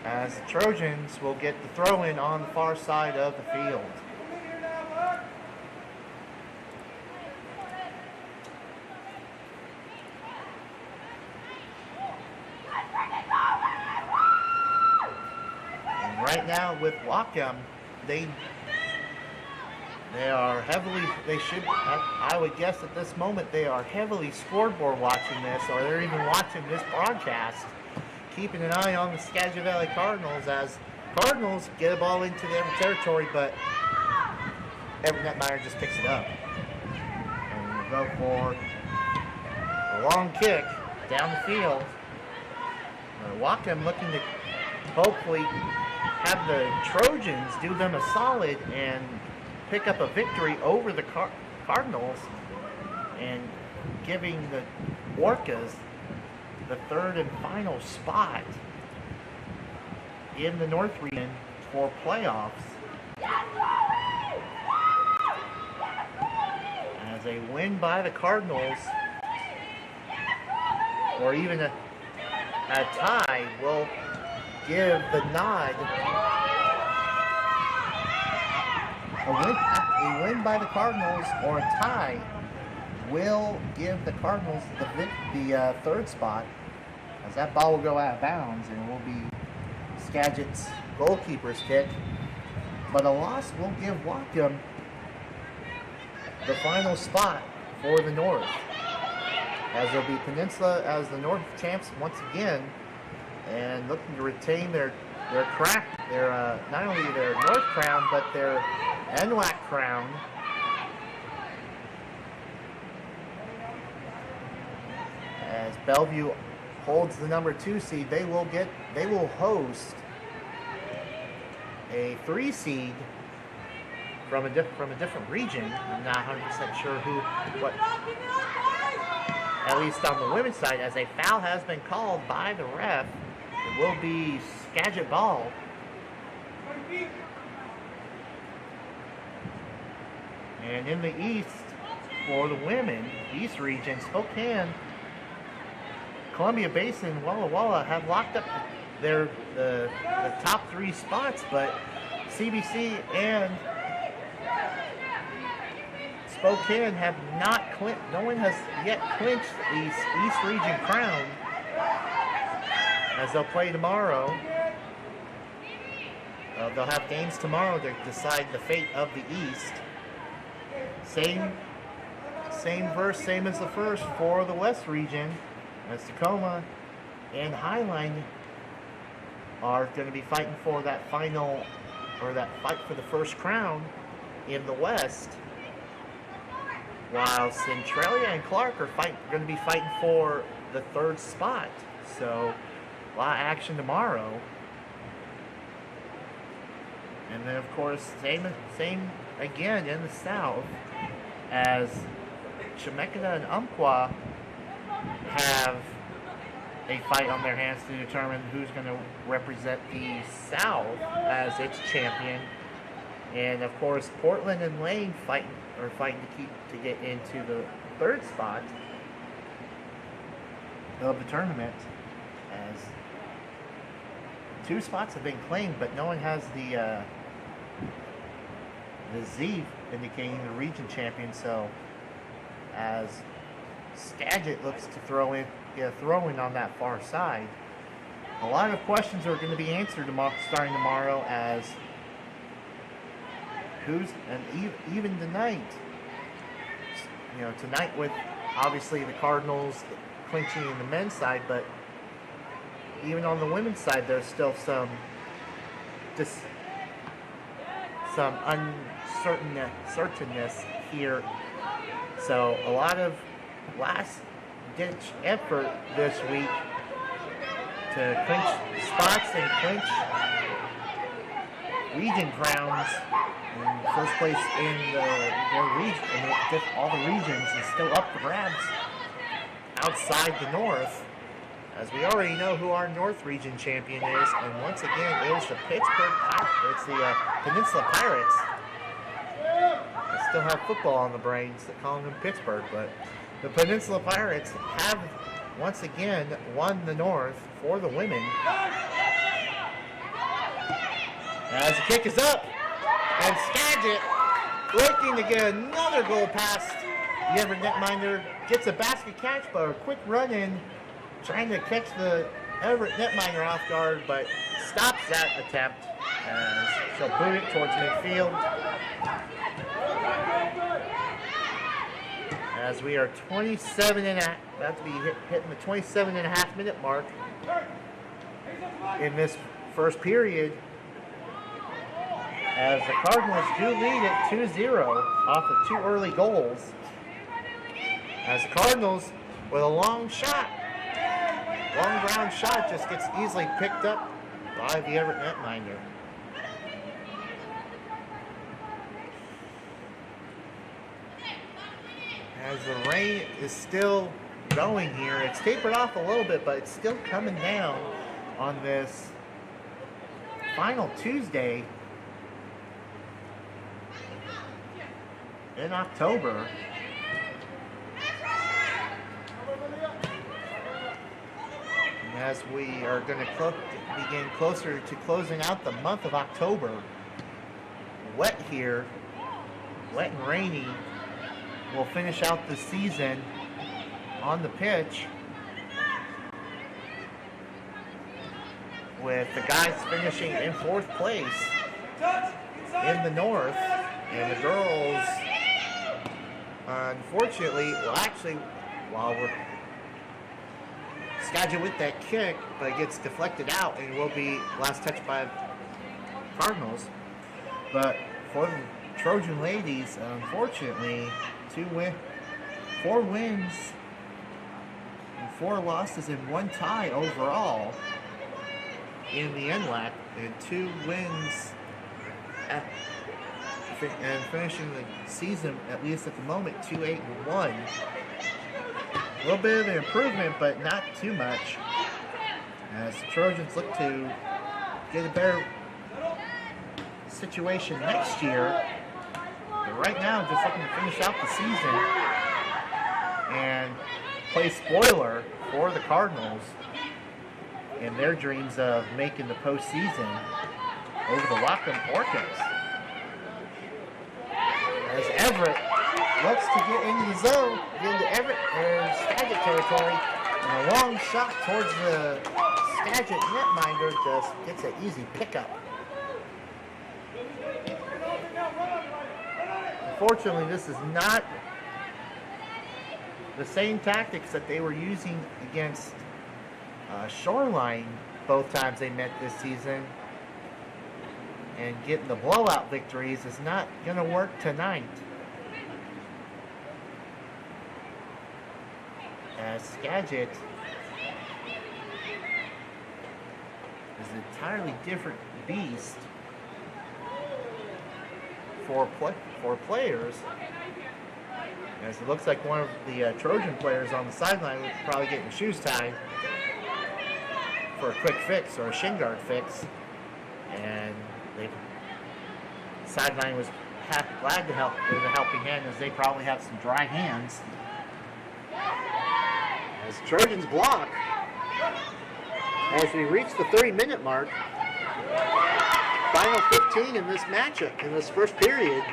as the Trojans will get the throw-in on the far side of the field. And right now with Wacom, they are heavily, I would guess at this moment, they are heavily scoreboard watching this, or they're even watching this broadcast, keeping an eye on the Skagit Valley Cardinals, as Cardinals get a ball into their territory, but Everett netminder just picks it up. And we'll go for a long kick down the field. Wacom looking to hopefully have the Trojans do them a solid and pick up a victory over the Cardinals, and giving the Orcas the third and final spot in the North region for playoffs, as a win by the Cardinals, or even a tie, will give the nod. A win by the Cardinals or a tie will give the Cardinals the third spot, as that ball will go out of bounds and it will be Skagit's goalkeeper's kick. But a loss will give Wacom the final spot for the North, as they'll be Peninsula as the North champs once again, and looking to retain their not only their North crown but their NWAC crown. As Bellevue holds the number 2 seed, they will host a 3 seed from a different region. I'm not 100% sure what, at least on the women's side, as a foul has been called by the ref. It will be Skagit ball. And in the East, for the women, East region, Spokane, Columbia Basin, Walla Walla have locked up the top 3 spots, but CBC and Spokane have not clinched. No one has yet clinched the East region crown, as they'll play tomorrow. They'll have games tomorrow to decide the fate of the East. Same as the first for the West region, as Tacoma and Highline are going to be fighting for that final, or that fight for the first crown in the West, while Centralia and Clark are going to be fighting for the third spot. So a lot of action tomorrow. And then of course same again in the South, as Chemeketa and Umpqua have a fight on their hands to determine who's going to represent the South as its champion. And of course Portland and Lane fighting to get into the third spot of the tournament, as 2 spots have been claimed, but no one has the Z indicating the region champion. So as Skagit looks to throw in on that far side, a lot of questions are going to be answered starting tomorrow, as even tonight, tonight with obviously the Cardinals clinching in the men's side, but even on the women's side, there's still some uncertainness here. So a lot of last-ditch effort this week to clinch spots and clinch region crowns. And first place in their region, all the regions, is still up for grabs outside the North, as we already know who our North Region champion is, and once again, it is the Pittsburgh Pirates. It's the Peninsula Pirates. I still have football on the brains that call them Pittsburgh, but the Peninsula Pirates have once again won the North for the women. As the kick is up, and Skagit looking to get another goal past the Everett netminder. Gets a basket catch, but a quick run in, trying to catch the Everett netminder off guard, but stops that attempt as she'll boot it towards midfield. As we are 27 and a half, about to be hitting the 27.5 minute mark in this first period, as the Cardinals do lead it 2-0 off of 2 early goals. As the Cardinals, with a long shot, long ground shot, just gets easily picked up by the Everett netminder. As the rain is still going here, it's tapered off a little bit, but it's still coming down on this final Tuesday in October. And as we are going to begin closer to closing out the month of October, wet here, wet and rainy, will finish out the season on the pitch with the guys finishing in 4th place in the North, and the girls, unfortunately, while we're Skagit with that kick, but it gets deflected out and will be last touched by Cardinals. But for the Trojan ladies, unfortunately, 4 wins and 4 losses and 1 tie overall in the NLAC, and 2 wins and finishing the season, at least at the moment, 2-8-1. A little bit of an improvement, but not too much, as the Trojans look to get a better situation next year. But right now, just looking to finish out the season and play spoiler for the Cardinals in their dreams of making the postseason over the Whatcom Orcas. As Everett looks to get into the zone, get into Everett or Skagit territory, and a long shot towards the Skagit netminder just gets an easy pickup. Unfortunately, this is not the same tactics that they were using against Shoreline both times they met this season, and getting the blowout victories is not going to work tonight. As Skagit is an entirely different beast for players, as it looks like one of the Trojan players on the sideline was probably getting shoes tied for a quick fix or a shin guard fix, and the sideline was glad to help with a helping hand, as they probably have some dry hands. As Trojans block, as we reach the 30-minute mark, final 15 in this matchup, in this first period,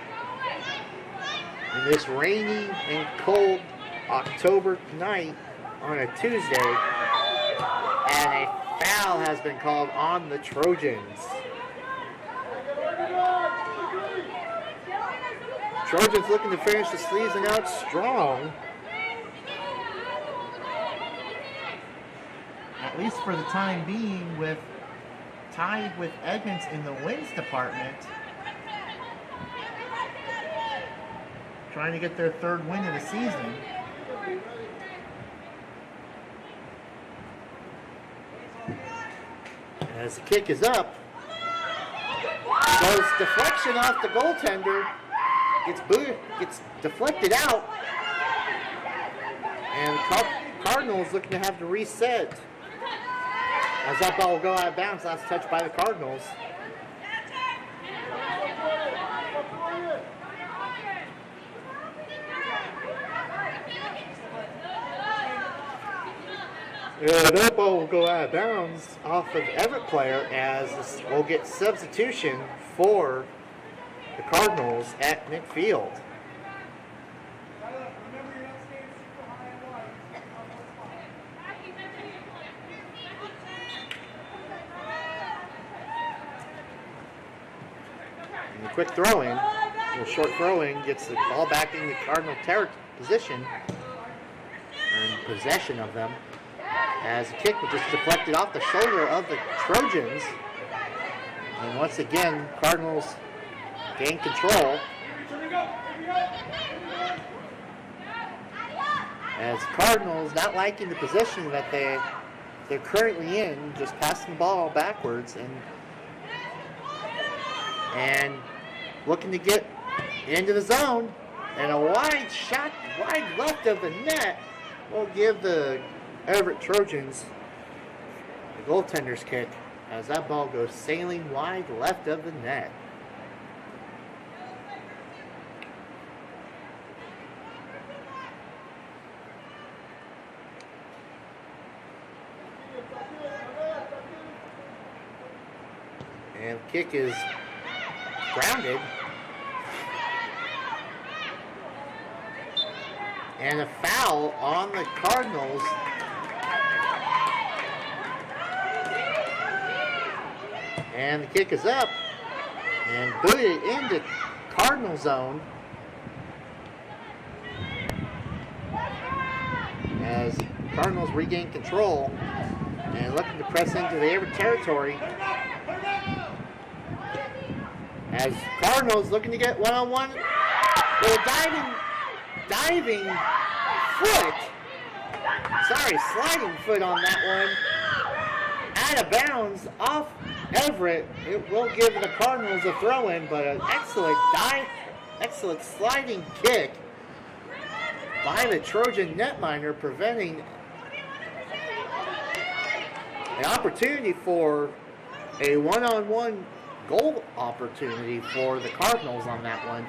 in this rainy and cold October night on a Tuesday, and a foul has been called on the Trojans. Trojans looking to finish the season out strong, at least for the time being, with tied with Edmonds in the wins department, trying to get their 3rd win of the season. As the kick is up, goes deflection off the goaltender, gets deflected out, and the Cardinals looking to have to reset As that ball will go out of bounds, last touch by the Cardinals. That ball will go out of bounds off of Everett player as we'll get substitution for the Cardinals at midfield. And the quick throw-in, the short throw-in gets the ball back in the Cardinal position and possession of them. As the kick was just deflected off the shoulder of the Trojans. And once again, Cardinals gain control. As Cardinals, not liking the position that they're currently in, just passing the ball backwards and looking to get into the zone. And a wide shot, wide left of the net, will give the Everett Trojans the goaltender's kick as that ball goes sailing wide left of the net. And the kick is grounded. And a foul on the Cardinals. And the kick is up and booted into Cardinal zone as Cardinals regain control and looking to press into the Everett territory. As Cardinals looking to get one-on-one with a diving foot. Sliding foot on that one. Out of bounds off Everett. It will give the Cardinals a throw-in, but an excellent sliding kick by the Trojan netminder, preventing an opportunity for a one-on-one goal opportunity for the Cardinals on that one.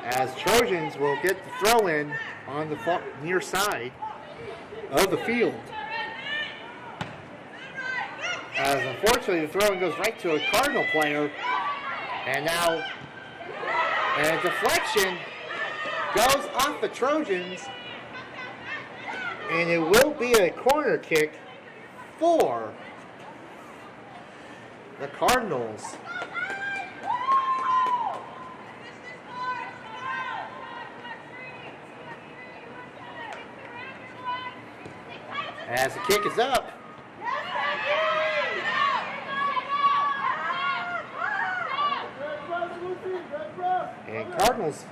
As Trojans will get the throw-in on the near side of the field. As unfortunately the throw-in goes right to a Cardinal player. And now a deflection goes off the Trojans. And it will be a corner kick for the Cardinals. As the kick is up. And Cardinals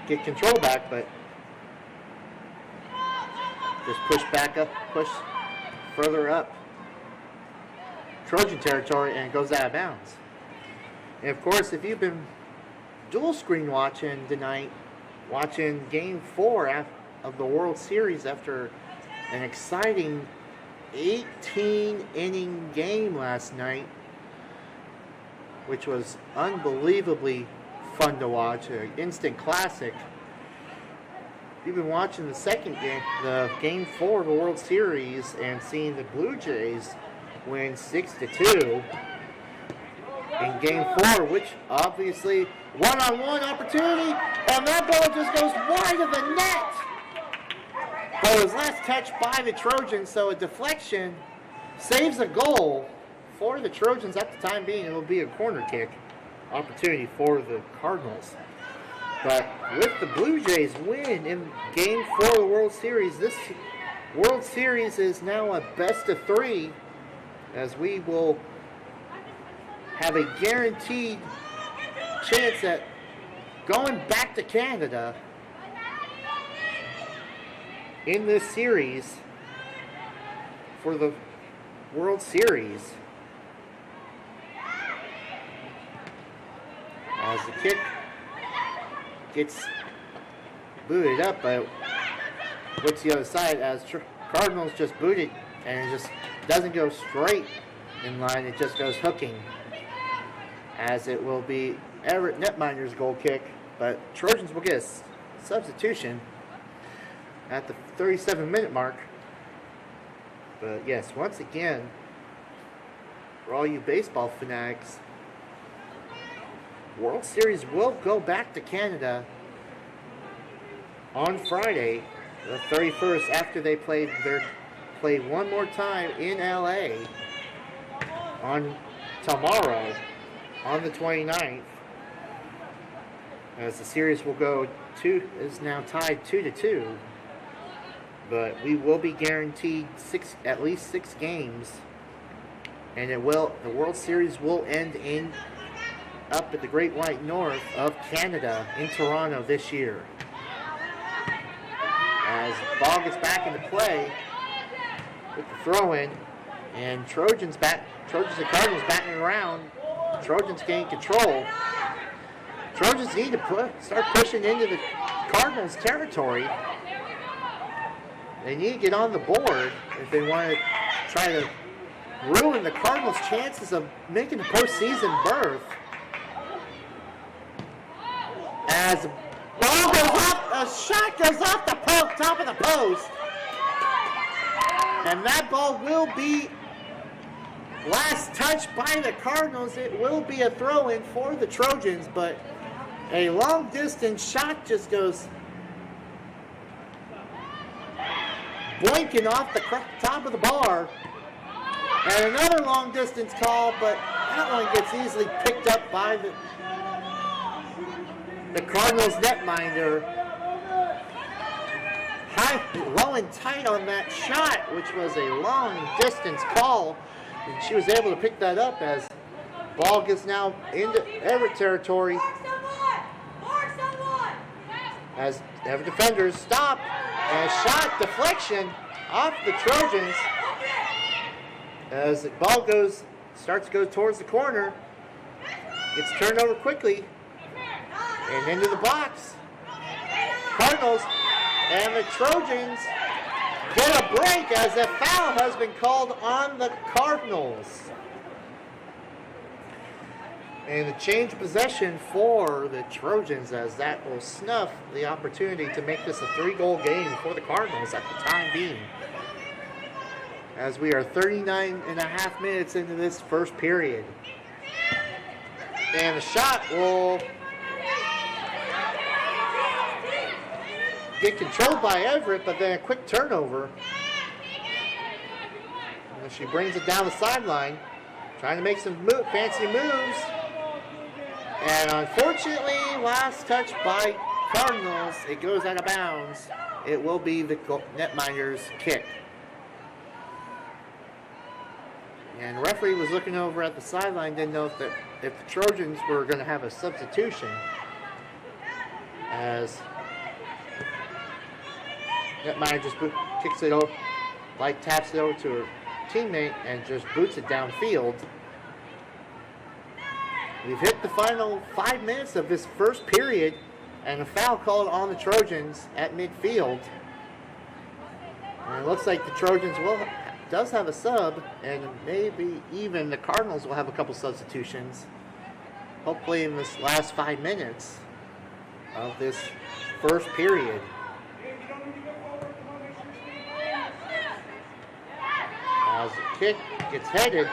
get control back, but just push further up Trojan territory, and it goes out of bounds. And of course, if you've been dual screen watching tonight, watching Game 4 of the World Series after an exciting 18-inning game last night, which was unbelievably fun to watch, an instant classic. You've been watching the second game, the Game 4 of the World Series, and seeing the Blue Jays win 6-2 in Game 4, which obviously one-on-one opportunity, and that ball just goes wide of the net. But it was last touched by the Trojans, so a deflection saves a goal for the Trojans at the time being. It will be a corner kick opportunity for the Cardinals. But with the Blue Jays win in Game 4 of the World Series, this World Series is now a best-of-3, as we will have a guaranteed chance at going back to Canada in this series for the World Series. As the kick gets booted up, but what's the other side? As Cardinals just booted, and it just doesn't go straight in line. It just goes hooking, as it will be Everett netminder's goal kick. But Trojans will get a substitution at the 37-minute mark. But yes, once again, for all you baseball fanatics, World Series will go back to Canada on Friday, the 31st, after they play one more time in LA on tomorrow, on the 29th, as the series will go is now tied 2-2. But we will be guaranteed at least 6 games, and the World Series will end up at the Great White North of Canada in Toronto this year. As the ball gets back into play with the throw-in, and Trojans and Cardinals batting around. Trojans gain control. Trojans need to start pushing into the Cardinals' territory. They need to get on the board if they want to try to ruin the Cardinals' chances of making a postseason berth. As the ball goes off, a shot goes off the top of the post. And that ball will be last touched by the Cardinals. It will be a throw-in for the Trojans, but a long-distance shot just goes boinking off the top of the bar. And another long-distance call, but that one gets easily picked up by the Cardinals netminder. Low and tight on that shot, which was a long-distance call. And she was able to pick that up as ball gets now into Everett territory. As Everett defenders stop, and a shot deflection off the Trojans. As the ball starts to go towards the corner, gets turned over quickly and into the box. Cardinals and the Trojans get a break as a foul has been called on the Cardinals. And the change of possession for the Trojans, as that will snuff the opportunity to make this a 3-goal game for the Cardinals at the time being. As we are 39.5 minutes into this first period. And the shot will get controlled by Everett, but then a quick turnover. And she brings it down the sideline, trying to make some fancy moves. And unfortunately, last touch by Cardinals, it goes out of bounds. It will be the netminder's kick. And the referee was looking over at the sideline, didn't know if the Trojans were going to have a substitution, as netminder just kicks it over, taps it over to her teammate and just boots it downfield. We've hit the final 5 minutes of this first period, and a foul called on the Trojans at midfield. And it looks like the Trojans does have a sub, and maybe even the Cardinals will have a couple substitutions, hopefully in this last 5 minutes of this first period. As the kick gets headed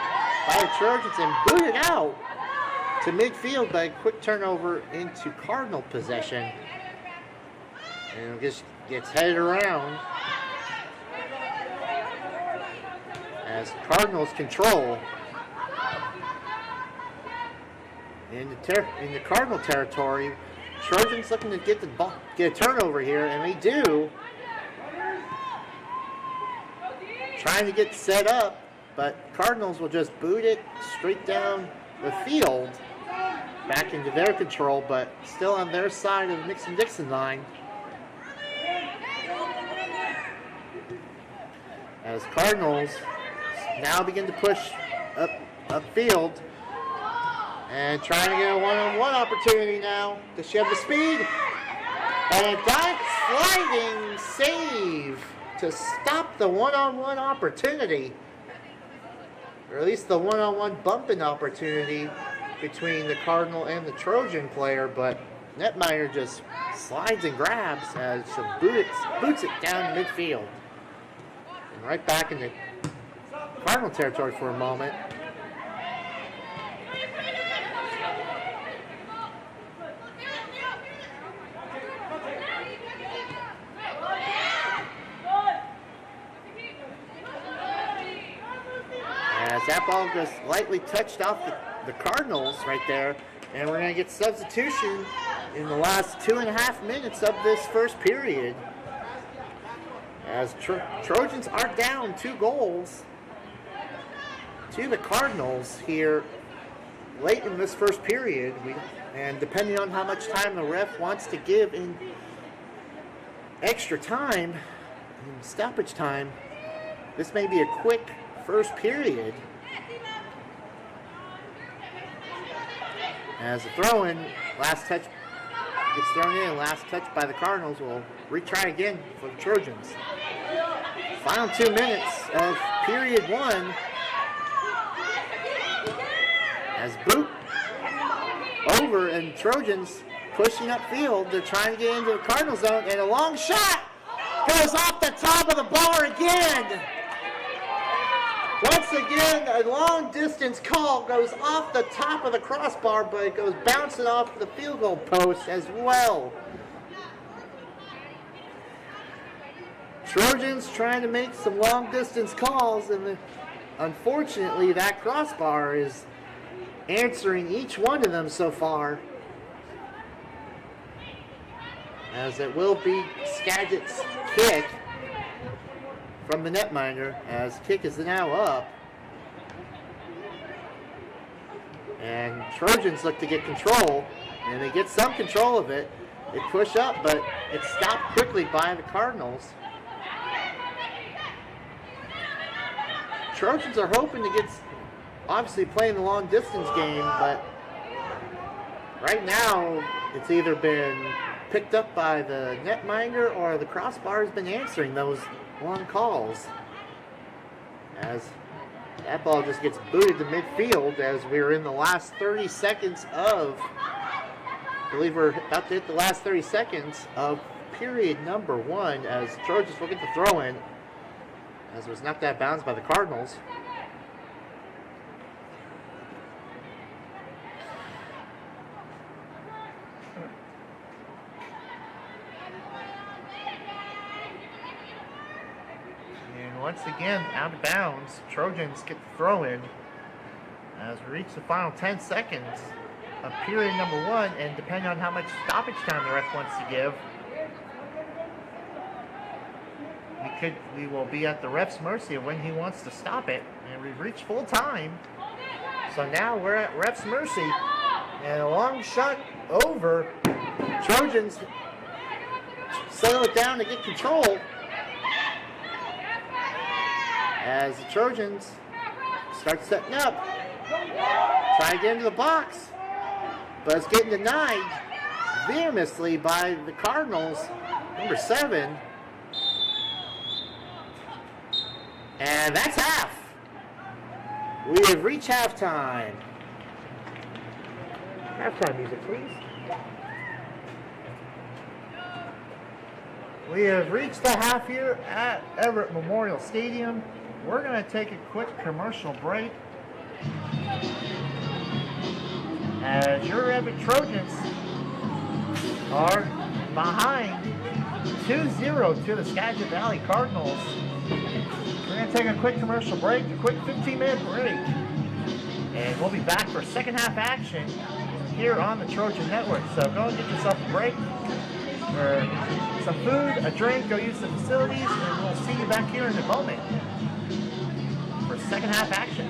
by the Trojans and booted out to midfield by a quick turnover into Cardinal possession. And it just gets headed around as Cardinals control in the Cardinal territory. Trojans looking to get a turnover here, and they do. Trying to get set up, but Cardinals will just boot it straight down the field, back into their control, but still on their side of the Nixon-Dixon line. As Cardinals now begin to push upfield and trying to get a one-on-one opportunity now. Does she have the speed? And a dive sliding save to stop the one-on-one opportunity. Or at least the one-on-one bumping opportunity between the Cardinal and the Trojan player, but netminder just slides and grabs as she boots it down midfield. And right back in the Cardinal territory for a moment. As that ball just lightly touched off the Cardinals right there, and we're going to get substitution in the last 2.5 minutes of this first period. As Trojans are down 2 goals to the Cardinals here late in this first period. And depending on how much time the ref wants to give in extra time, in stoppage time, this may be a quick first period. As the throw-in, last touch gets thrown in, last touch by the Cardinals will retry again for the Trojans. Final 2 minutes of period 1. As boot over and Trojans pushing upfield. They're trying to get into the Cardinal zone, and a long shot goes off the top of the bar again. Once again, a long distance call goes off the top of the crossbar, but it goes bouncing off the field goal post as well. Trojans trying to make some long distance calls, and unfortunately that crossbar is answering each one of them so far. As it will be Skagit's kick from the netminder, as kick is now up. And Trojans look to get control, and they get some control of it. They push up, but it's stopped quickly by the Cardinals. Trojans are hoping to get, obviously playing the long distance game, but right now it's either been picked up by the netminder or the crossbar has been answering those long calls. As that ball just gets booted to midfield as we're in the last 30 seconds of, I believe we're about to hit the last 30 seconds of period number 1, as Trojans will get the throw in, as it was knocked out of bounds by the Cardinals. Once again, out of bounds. Trojans get the throw in as we reach the final 10 seconds of period number 1, and depending on how much stoppage time the ref wants to give, we will be at the ref's mercy of when he wants to stop it, and we've reached full time. So now we're at ref's mercy, and a long shot over. Trojans settle it down to get control. As the Trojans start setting up, try to get into the box, but it's getting denied vehemently by the Cardinals, number 7. And that's half. We have reached halftime. Halftime music, please. We have reached the half here at Everett Memorial Stadium. We're going to take a quick commercial break as your Everett Trojans are behind 2-0 to the Skagit Valley Cardinals. We're going to take a quick commercial break, a quick 15-minute break, and we'll be back for second half action here on the Trojan Network. So go and get yourself a break for some food, a drink, go use the facilities, and we'll see you back here in a moment for second half action.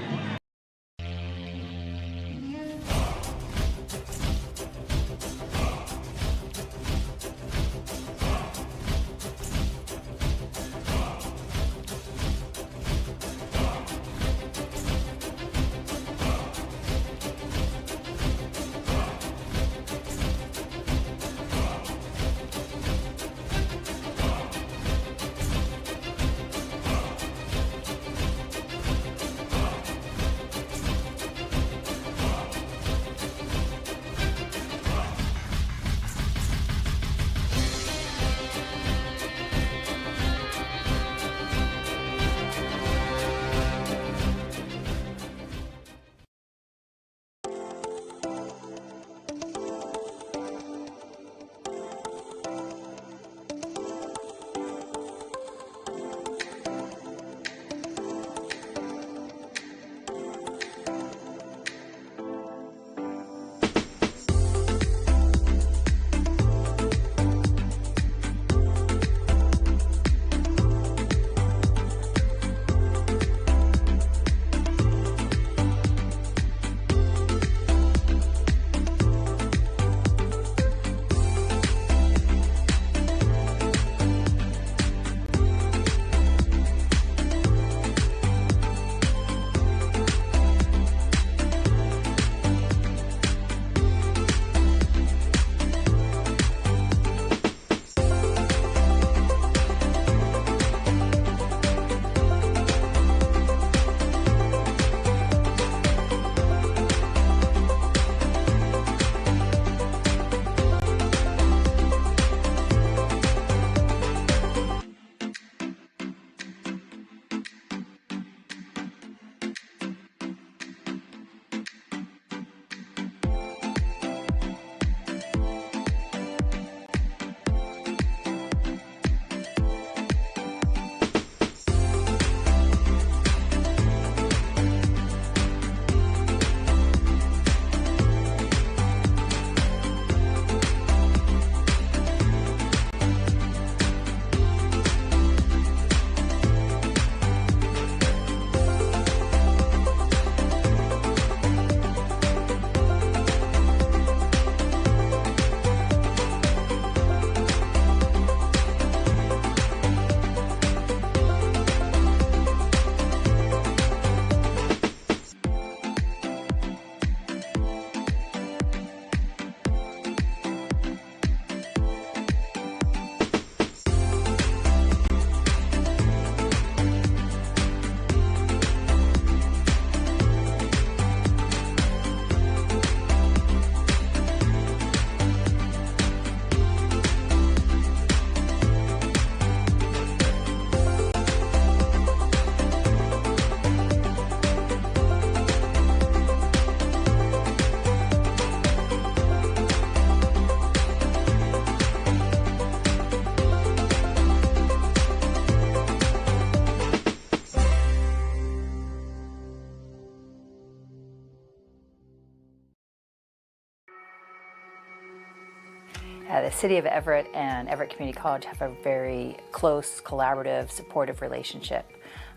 The City of Everett and Everett Community College have a very close, collaborative, supportive relationship.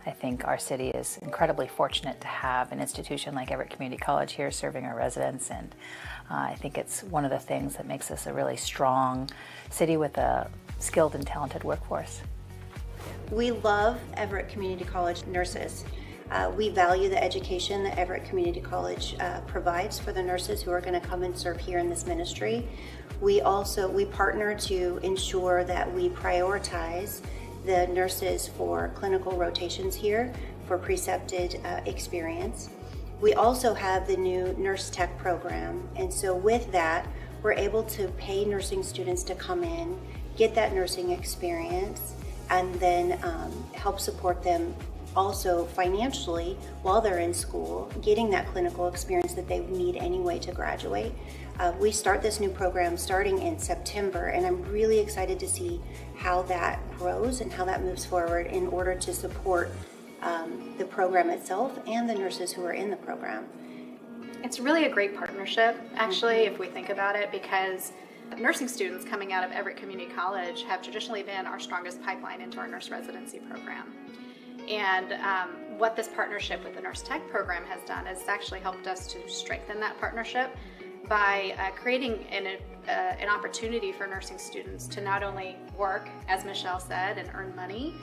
I think our city is incredibly fortunate to have an institution like Everett Community College here serving our residents, and I think it's one of the things that makes us a really strong city with a skilled and talented workforce. We love Everett Community College nurses. We value the education that Everett Community College provides for the nurses who are going to come and serve here in this ministry. We partner to ensure that we prioritize the nurses for clinical rotations here for precepted experience. We also have the new Nurse Tech program, and so with that, we're able to pay nursing students to come in, get that nursing experience, and then help support them also financially while they're in school, getting that clinical experience that they need anyway to graduate. We start this new program starting in September, and I'm really excited to see how that grows and how that moves forward in order to support the program itself and the nurses who are in the program. It's really a great partnership, actually, if we think about it, because nursing students coming out of Everett Community College have traditionally been our strongest pipeline into our nurse residency program. And what this partnership with the Nurse Tech program has done is actually helped us to strengthen that partnership by creating an opportunity for nursing students to not only work, as Michelle said, and earn money,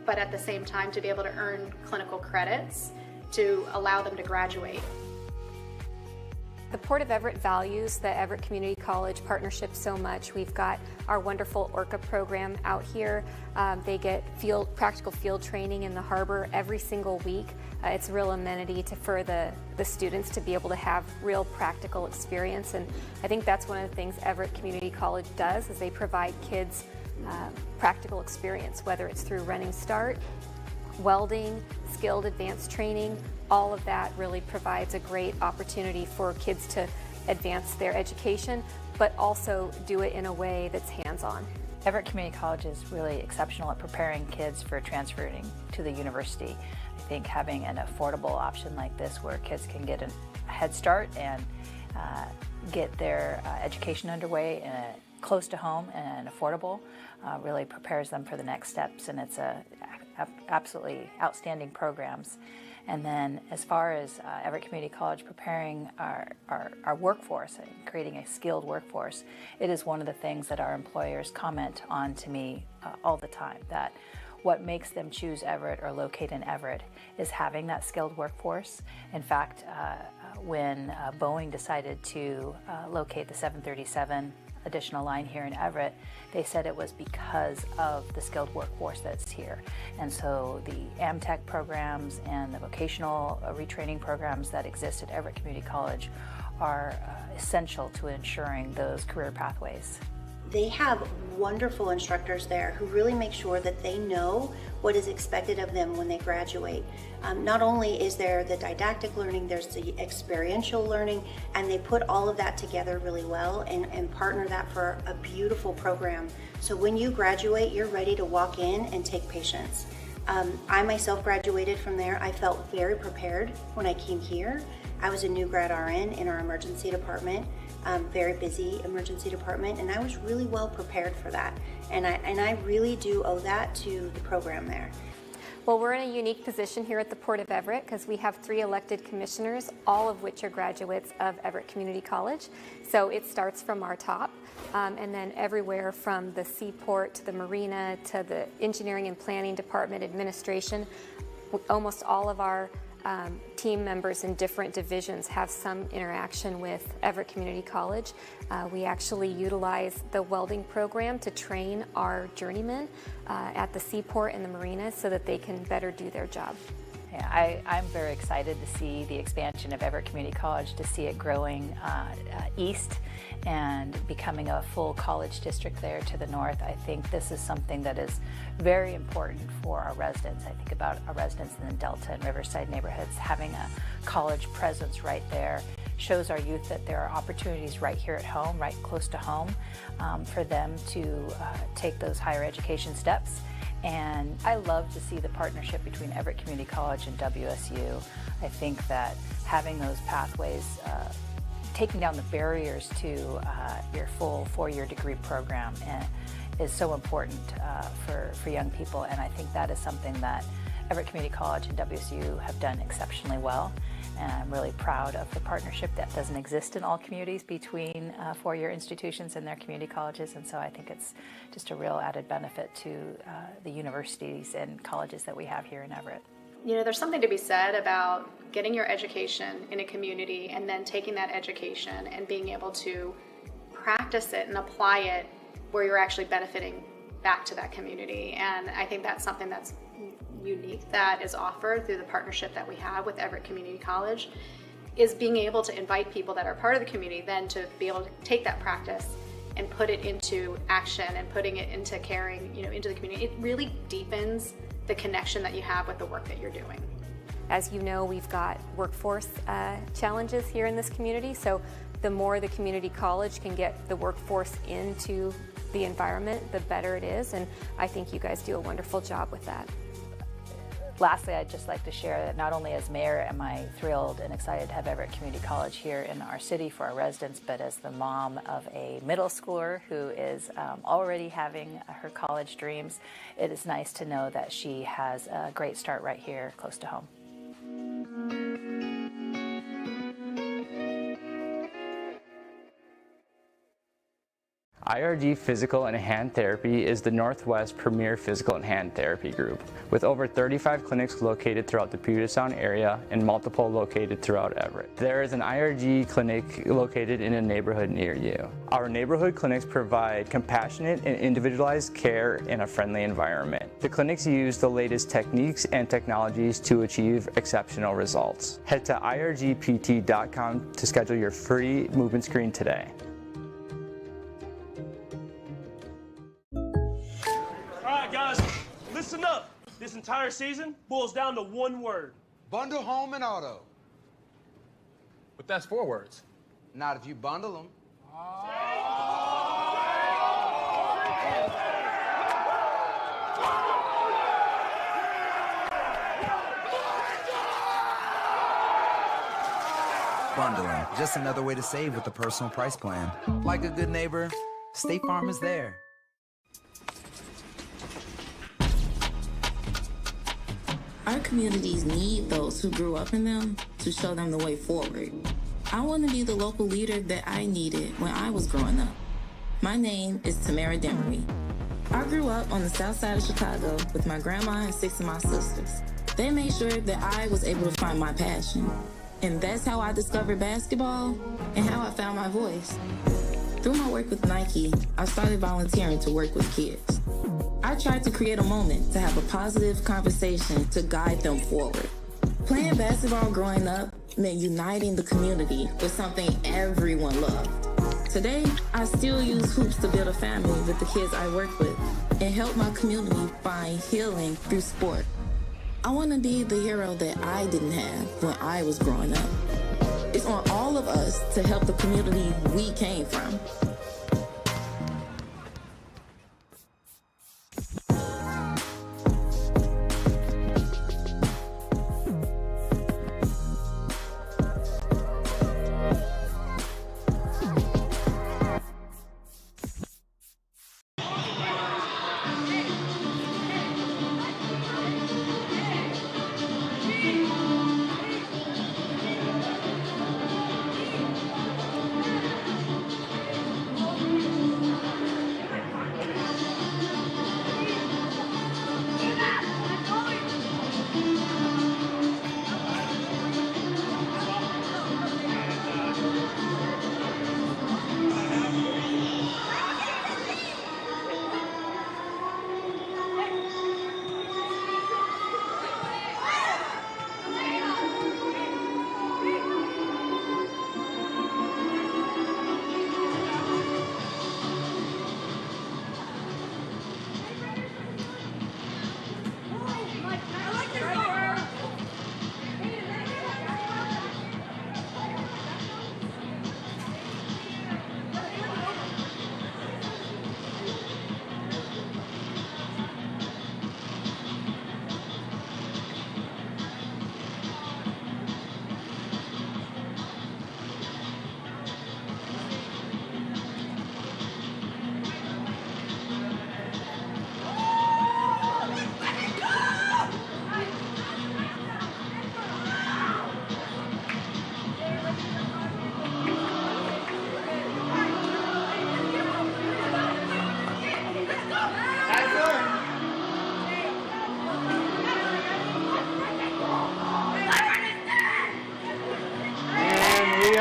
but at the same time to be able to earn clinical credits to allow them to graduate. The Port of Everett values the Everett Community College partnership so much. We've got our wonderful ORCA program out here. They get practical field training in the harbor every single week. It's a real amenity for the students to be able to have real practical experience, and I think that's one of the things Everett Community College does, is they provide kids practical experience, whether it's through Running Start, welding, skilled advanced training. All of that really provides a great opportunity for kids to advance their education, but also do it in a way that's hands-on. Everett Community College is really exceptional at preparing kids for transferring to the university. I think having an affordable option like this where kids can get a head start and get their education underway close to home and affordable really prepares them for the next steps, and it's absolutely outstanding programs. And then as far as Everett Community College preparing our workforce and creating a skilled workforce, it is one of the things that our employers comment on to me all the time, that what makes them choose Everett or locate in Everett is having that skilled workforce. In fact, when Boeing decided to locate the 737 additional line here in Everett, they said it was because of the skilled workforce that's here. And so the AmTech programs and the vocational retraining programs that exist at Everett Community College are essential to ensuring those career pathways. They have wonderful instructors there who really make sure that they know what is expected of them when they graduate. Not only is there the didactic learning, there's the experiential learning, and they put all of that together really well and partner that for a beautiful program. So when you graduate, you're ready to walk in and take patients. I myself graduated from there. I felt very prepared when I came here. I was a new grad RN in our emergency department, very busy emergency department, and I was really well prepared for that. And I really do owe that to the program there. Well, we're in a unique position here at the Port of Everett because we have 3 elected commissioners, all of which are graduates of Everett Community College. So it starts from our top, and then everywhere from the seaport to the marina to the engineering and planning department, administration. Almost all of our team members in different divisions have some interaction with Everett Community College. We actually utilize the welding program to train our journeymen at the seaport and the marina so that they can better do their job. Yeah, I'm very excited to see the expansion of Everett Community College, to see it growing east and becoming a full college district there to the north. I think this is something that is very important for our residents. I think about our residents in the Delta and Riverside neighborhoods. Having a college presence right there shows our youth that there are opportunities right here at home, right close to home, for them to take those higher education steps. And I love to see the partnership between Everett Community College and WSU. I think that having those pathways taking down the barriers to your full four-year degree program is so important for young people, and I think that is something that Everett Community College and WSU have done exceptionally well. And I'm really proud of the partnership that doesn't exist in all communities between four-year institutions and their community colleges, and so I think it's just a real added benefit to the universities and colleges that we have here in Everett. You know, there's something to be said about getting your education in a community and then taking that education and being able to practice it and apply it where you're actually benefiting back to that community. And I think that's something that's unique that is offered through the partnership that we have with Everett Community College, is being able to invite people that are part of the community then to be able to take that practice and put it into action and putting it into carrying, you know, into the community. It really deepens the connection that you have with the work that you're doing. As you know, we've got workforce challenges here in this community, so the more the community college can get the workforce into the environment, the better it is, and I think you guys do a wonderful job with that. Lastly, I'd just like to share that not only as mayor am I thrilled and excited to have Everett Community College here in our city for our residents, but as the mom of a middle schooler who is already having her college dreams, it is nice to know that she has a great start right here close to home. IRG Physical and Hand Therapy is the Northwest premier physical and hand therapy group, with over 35 clinics located throughout the Puget Sound area and multiple located throughout Everett. There is an IRG clinic located in a neighborhood near you. Our neighborhood clinics provide compassionate and individualized care in a friendly environment. The clinics use the latest techniques and technologies to achieve exceptional results. Head to irgpt.com to schedule your free movement screen today. Listen up. This entire season boils down to one word. Bundle home and auto. But that's 4 words. Not if you bundle them. Bundling, just another way to save with the personal price plan. Like a good neighbor, State Farm is there. Our communities need those who grew up in them to show them the way forward. I want to be the local leader that I needed when I was growing up. My name is Tamara Demery. I grew up on the south side of Chicago with my grandma and 6 of my sisters. They made sure that I was able to find my passion. And that's how I discovered basketball and how I found my voice. Through my work with Nike, I started volunteering to work with kids. I tried to create a moment to have a positive conversation to guide them forward. Playing basketball growing up meant uniting the community with something everyone loved. Today, I still use hoops to build a family with the kids I work with and help my community find healing through sport. I want to be the hero that I didn't have when I was growing up. It's on all of us to help the community we came from.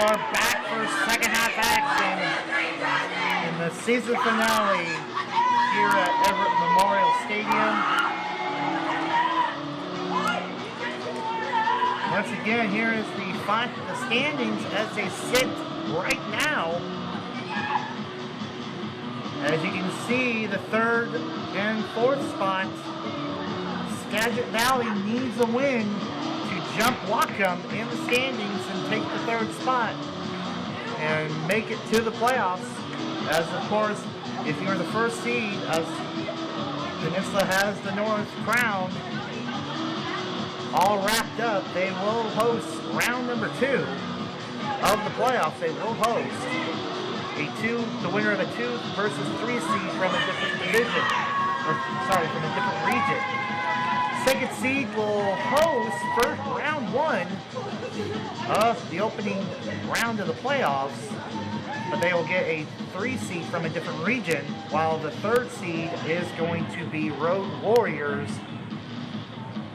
are back for second half action in the season finale here at Everett Memorial Stadium. Once again, here is the standings as they sit right now. As you can see, the third and fourth spot, Skagit Valley needs a win to jump Whatcom in the standings and take the third spot and make it to the playoffs. As of course, if you're the first seed, as Peninsula has the North crown all wrapped up, they will host round number 2 of the playoffs. They will host the winner of a 2 versus 3 seed from a different division, from a different region. Second seed will host round 1 of the opening round of the playoffs, but they will get a 3 seed from a different region, while the third seed is going to be Road Warriors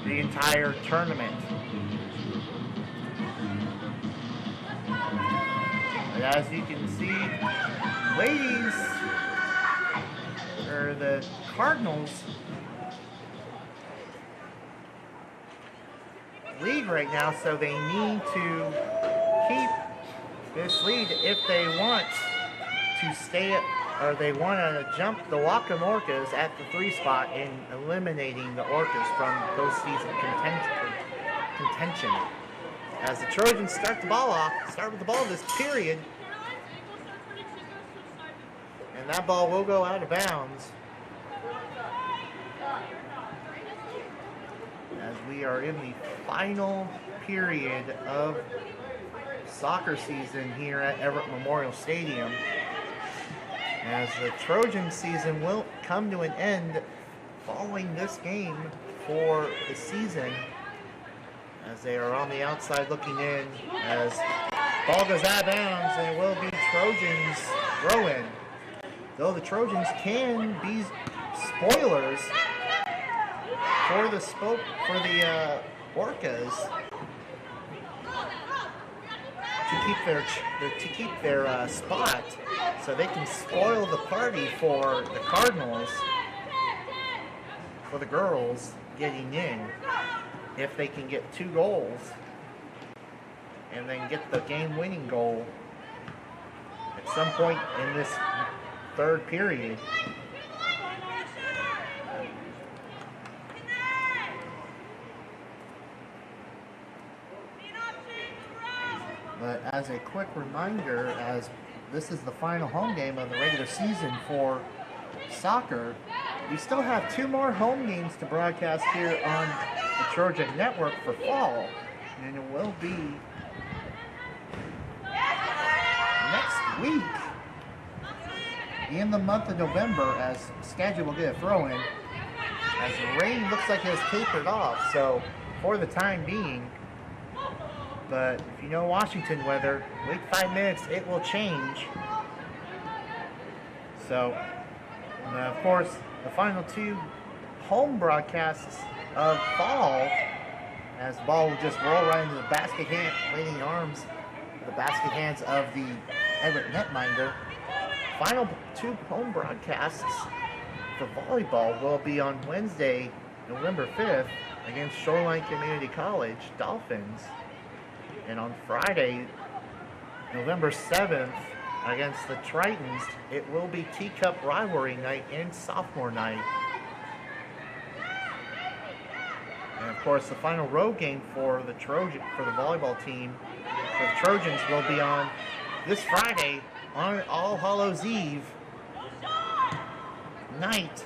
the entire tournament. But as you can see, ladies, or the Cardinals lead right now, so they need to keep this lead if they want to stay at, or they want to jump the Whatcom Orcas at the 3 spot and eliminating the Orcas from postseason contention. As the Trojans start with the ball this period, and that ball will go out of bounds. As we are in the final period of soccer season here at Everett Memorial Stadium, as the Trojan season will come to an end following this game for the season, as they are on the outside looking in, as ball goes out of bounds, and it will be Trojans throw-in. Though the Trojans can be spoilers for the Orcas to keep their spot, so they can spoil the party for the Cardinals, for the girls getting in, if they can get 2 goals and then get the game-winning goal at some point in this third period. But as a quick reminder, as this is the final home game of the regular season for soccer, we still have 2 more home games to broadcast here on the Trojan Network for fall, and it will be next week in the month of November, as Skagit will get a throw-in, as the rain looks like it has tapered off, so for the time being. But if you know Washington weather, wait 5 minutes, it will change. So, of course, the final 2 home broadcasts of fall, as the ball will just roll right into the basket hand, waiting arms, the basket hands of the Everett netminder. Final 2 home broadcasts for volleyball will be on Wednesday, November 5th, against Shoreline Community College Dolphins, and on Friday, November 7th, against the Tritons, it will be Teacup Rivalry Night and Sophomore Night. And of course, the final road game for the volleyball team, for the Trojans, will be on this Friday on All Hallows Eve night,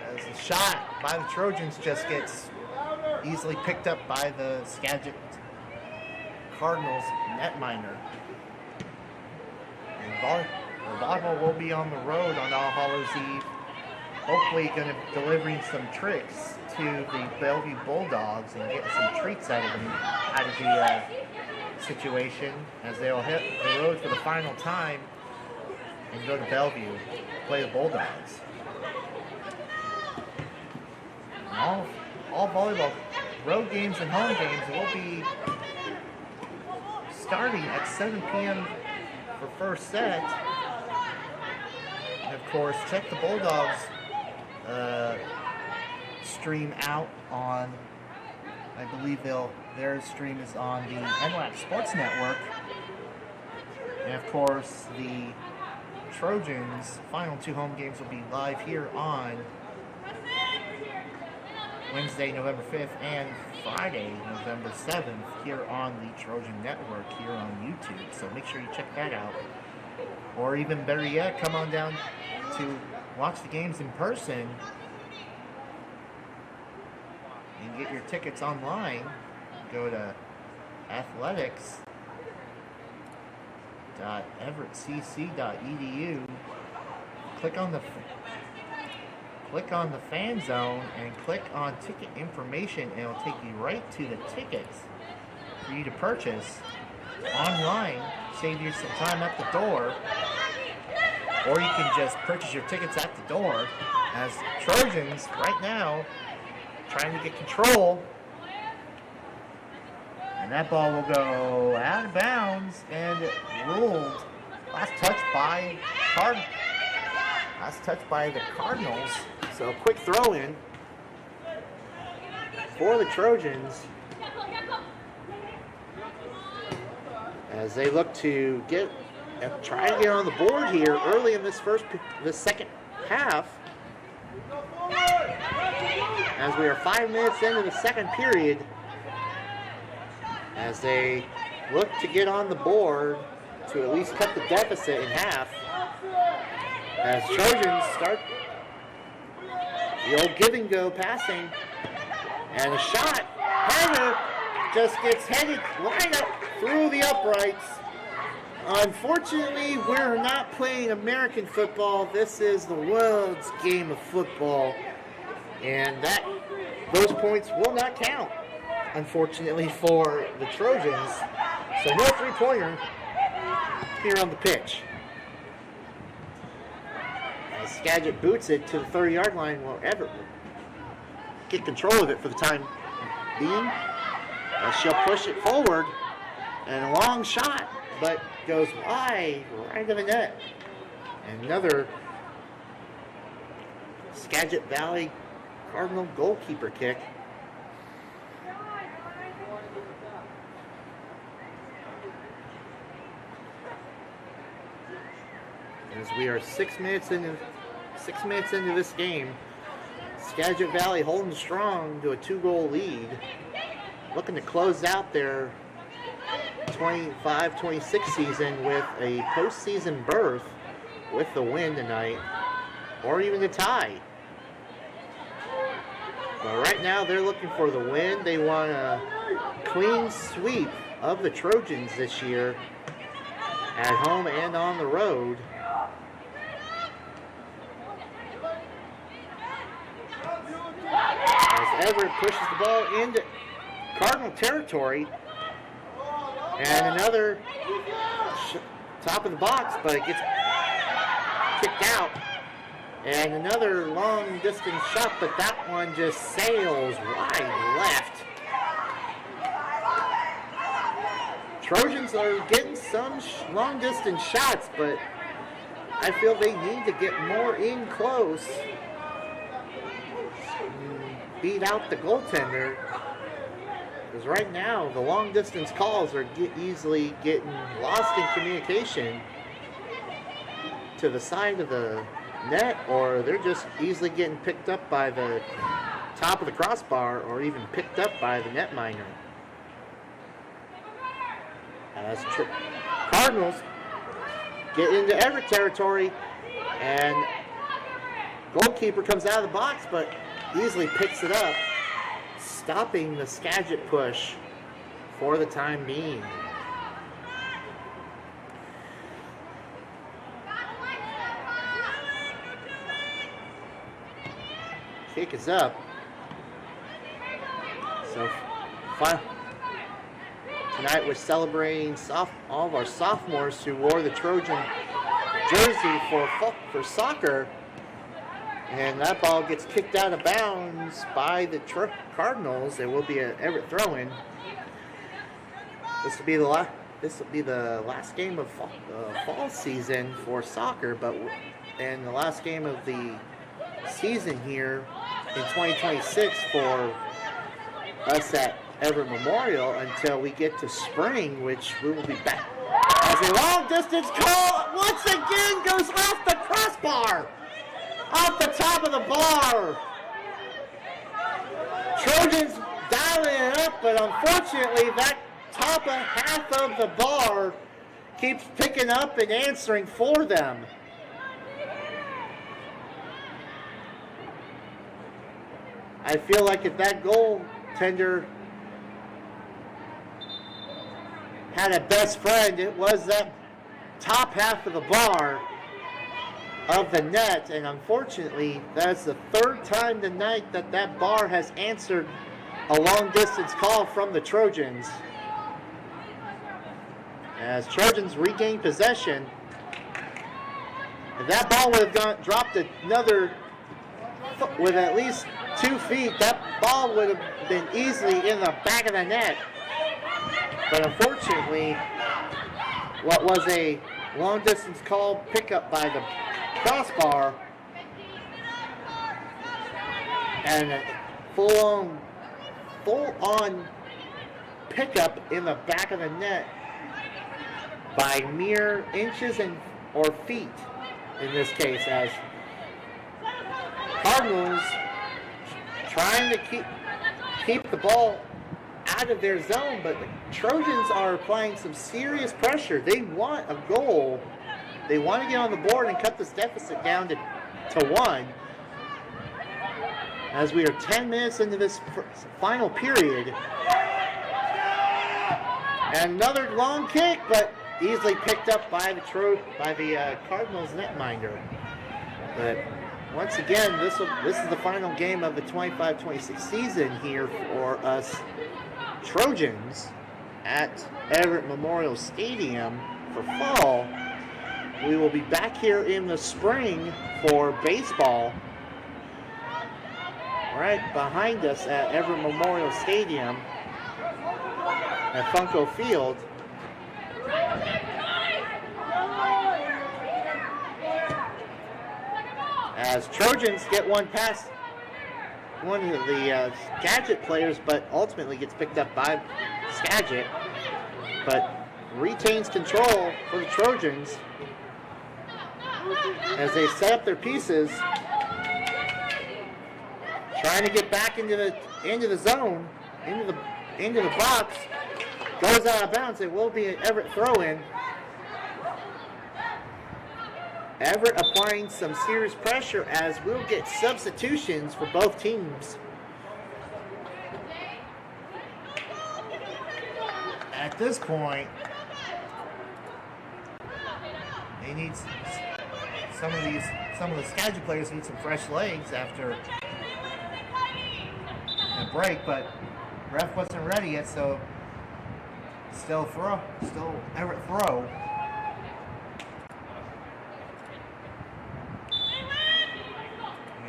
as the shot by the Trojans just gets easily picked up by the Skagit Cardinals netminder. And volleyball will be on the road on All Hallows Eve, hopefully going to be delivering some tricks to the Bellevue Bulldogs and getting some treats out of the situation, as they'll hit the road for the final time and go to Bellevue to play the Bulldogs. All volleyball road games and home games will be starting at 7 p.m. for first set. And of course, check the Bulldogs stream out on, I believe their stream is on the NLAC Sports Network. And of course, the Trojans' final 2 home games will be live here on Wednesday, November 5th, and Friday, November 7th, here on the Trojan Network, here on YouTube. So make sure you check that out. Or even better yet, come on down to watch the games in person and get your tickets online. Go to athletics.everettcc.edu. Click on the fan zone and click on ticket information, and it'll take you right to the tickets for you to purchase online. Save you some time at the door, or you can just purchase your tickets at the door, as Trojans right now trying to get control, and that ball will go out of bounds and ruled last touch by the Cardinals. So a quick throw in for the Trojans as they look to try to get on the board here early in this second half. As we are 5 minutes into the second period, as they look to get on the board to at least cut the deficit in half. As Trojans start the old give and go passing, and a shot, header, just gets headed right up through the uprights. Unfortunately, we're not playing American football. This is the world's game of football, and those points will not count, unfortunately, for the Trojans. So no three-pointer here on the pitch. As Skagit boots it to the 30-yard line, while Everett will get control of it for the time being. As she'll push it forward, and a long shot, but goes wide, right of the net. And another Skagit Valley Cardinal goalkeeper kick. As we are 6 minutes into this game, Skagit Valley holding strong to a 2-goal lead, looking to close out their 25-26 season with a postseason berth with the win tonight, or even a tie. But right now they're looking for the win. They want a clean sweep of the Trojans this year, at home and on the road. As Everett pushes the ball into Cardinal territory, and another top of the box, but it gets kicked out. And another long distance shot, but that one just sails wide left. Trojans are getting some long distance shots, but I feel they need to get more in close. Beat out the goaltender, because right now the long distance calls are easily getting lost in communication to the side of the net, or they're just easily getting picked up by the top of the crossbar, or even picked up by the netminder. As Cardinals get into Everett territory, and goalkeeper comes out of the box, but easily picks it up, stopping the Skagit push for the time being. Kick is up. So tonight we're celebrating all of our sophomores who wore the Trojan jersey for soccer. And that ball gets kicked out of bounds by the Cardinals. It will be an Everett throw-in. This will be the this will be the last game of fall season for soccer, and the last game of the season here in 2026 for us at Everett Memorial until we get to spring, which we will be back. As a long distance call once again goes off the crossbar, off the top of the bar. Trojans dialing it up, but unfortunately that top half of the bar keeps picking up and answering for them. I feel like if that goaltender had a best friend, it was that top half of the bar of the net, and unfortunately that's the third time tonight that bar has answered a long distance call from the Trojans. As Trojans regain possession, if that ball would have dropped another with at least 2 feet, that ball would have been easily in the back of the net. But unfortunately, what was a long distance call pickup by the crossbar and a full on pickup in the back of the net by mere inches or feet in this case, as Cardinals trying to keep the ball out of their zone, but the Trojans are applying some serious pressure. They want a goal. They want to get on the board and cut this deficit down to 1. As we are 10 minutes into this final period. And another long kick, but easily picked up by the Cardinals netminder. But once again, this is the final game of the 25-26 season here for us Trojans at Everett Memorial Stadium for fall. We will be back here in the spring for baseball. Right behind us at Everett Memorial Stadium at Funko Field. As Trojans get one past one of the Skagit players, but ultimately gets picked up by Skagit, but retains control for the Trojans as they set up their pieces, trying to get back into the zone, into the box, goes out of bounds. It will be an Everett throw-in. Everett applying some serious pressure as we'll get substitutions for both teams. At this point, they need some of the Skagit players need some fresh legs after a break, but ref wasn't ready yet, so still Everett throw.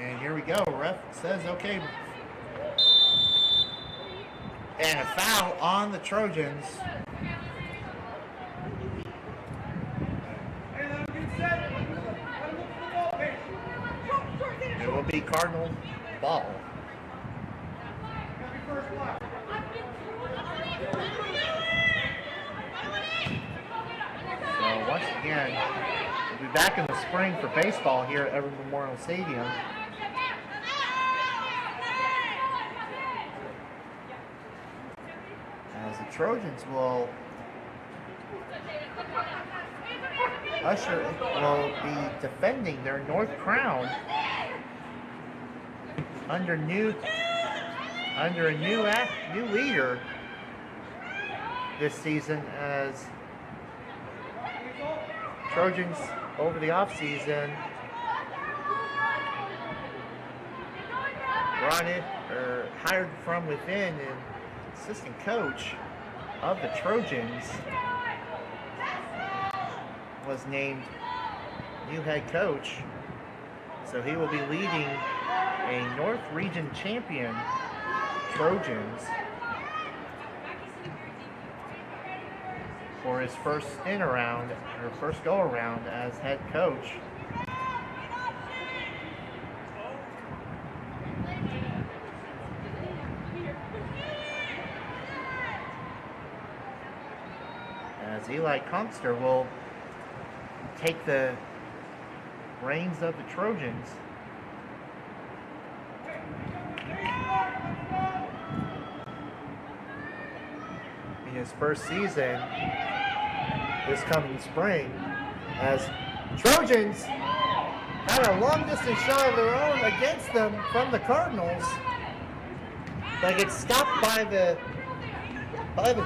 And here we go. Ref says okay. And a foul on the Trojans. It will be Cardinal ball. So once again, we'll be back in the spring for baseball here at Everett Memorial Stadium. As the Trojans will be defending their North Crown under a new leader this season, as Trojans over the offseason hired from within an assistant coach of the Trojans was named new head coach. So he will be leading a North Region champion Trojans for his first spin around, or first go around as head coach. As Eli Comster will take the reins of the Trojans. In his first season this coming spring, as Trojans had a long distance shot of their own against them from the Cardinals. They get stopped by the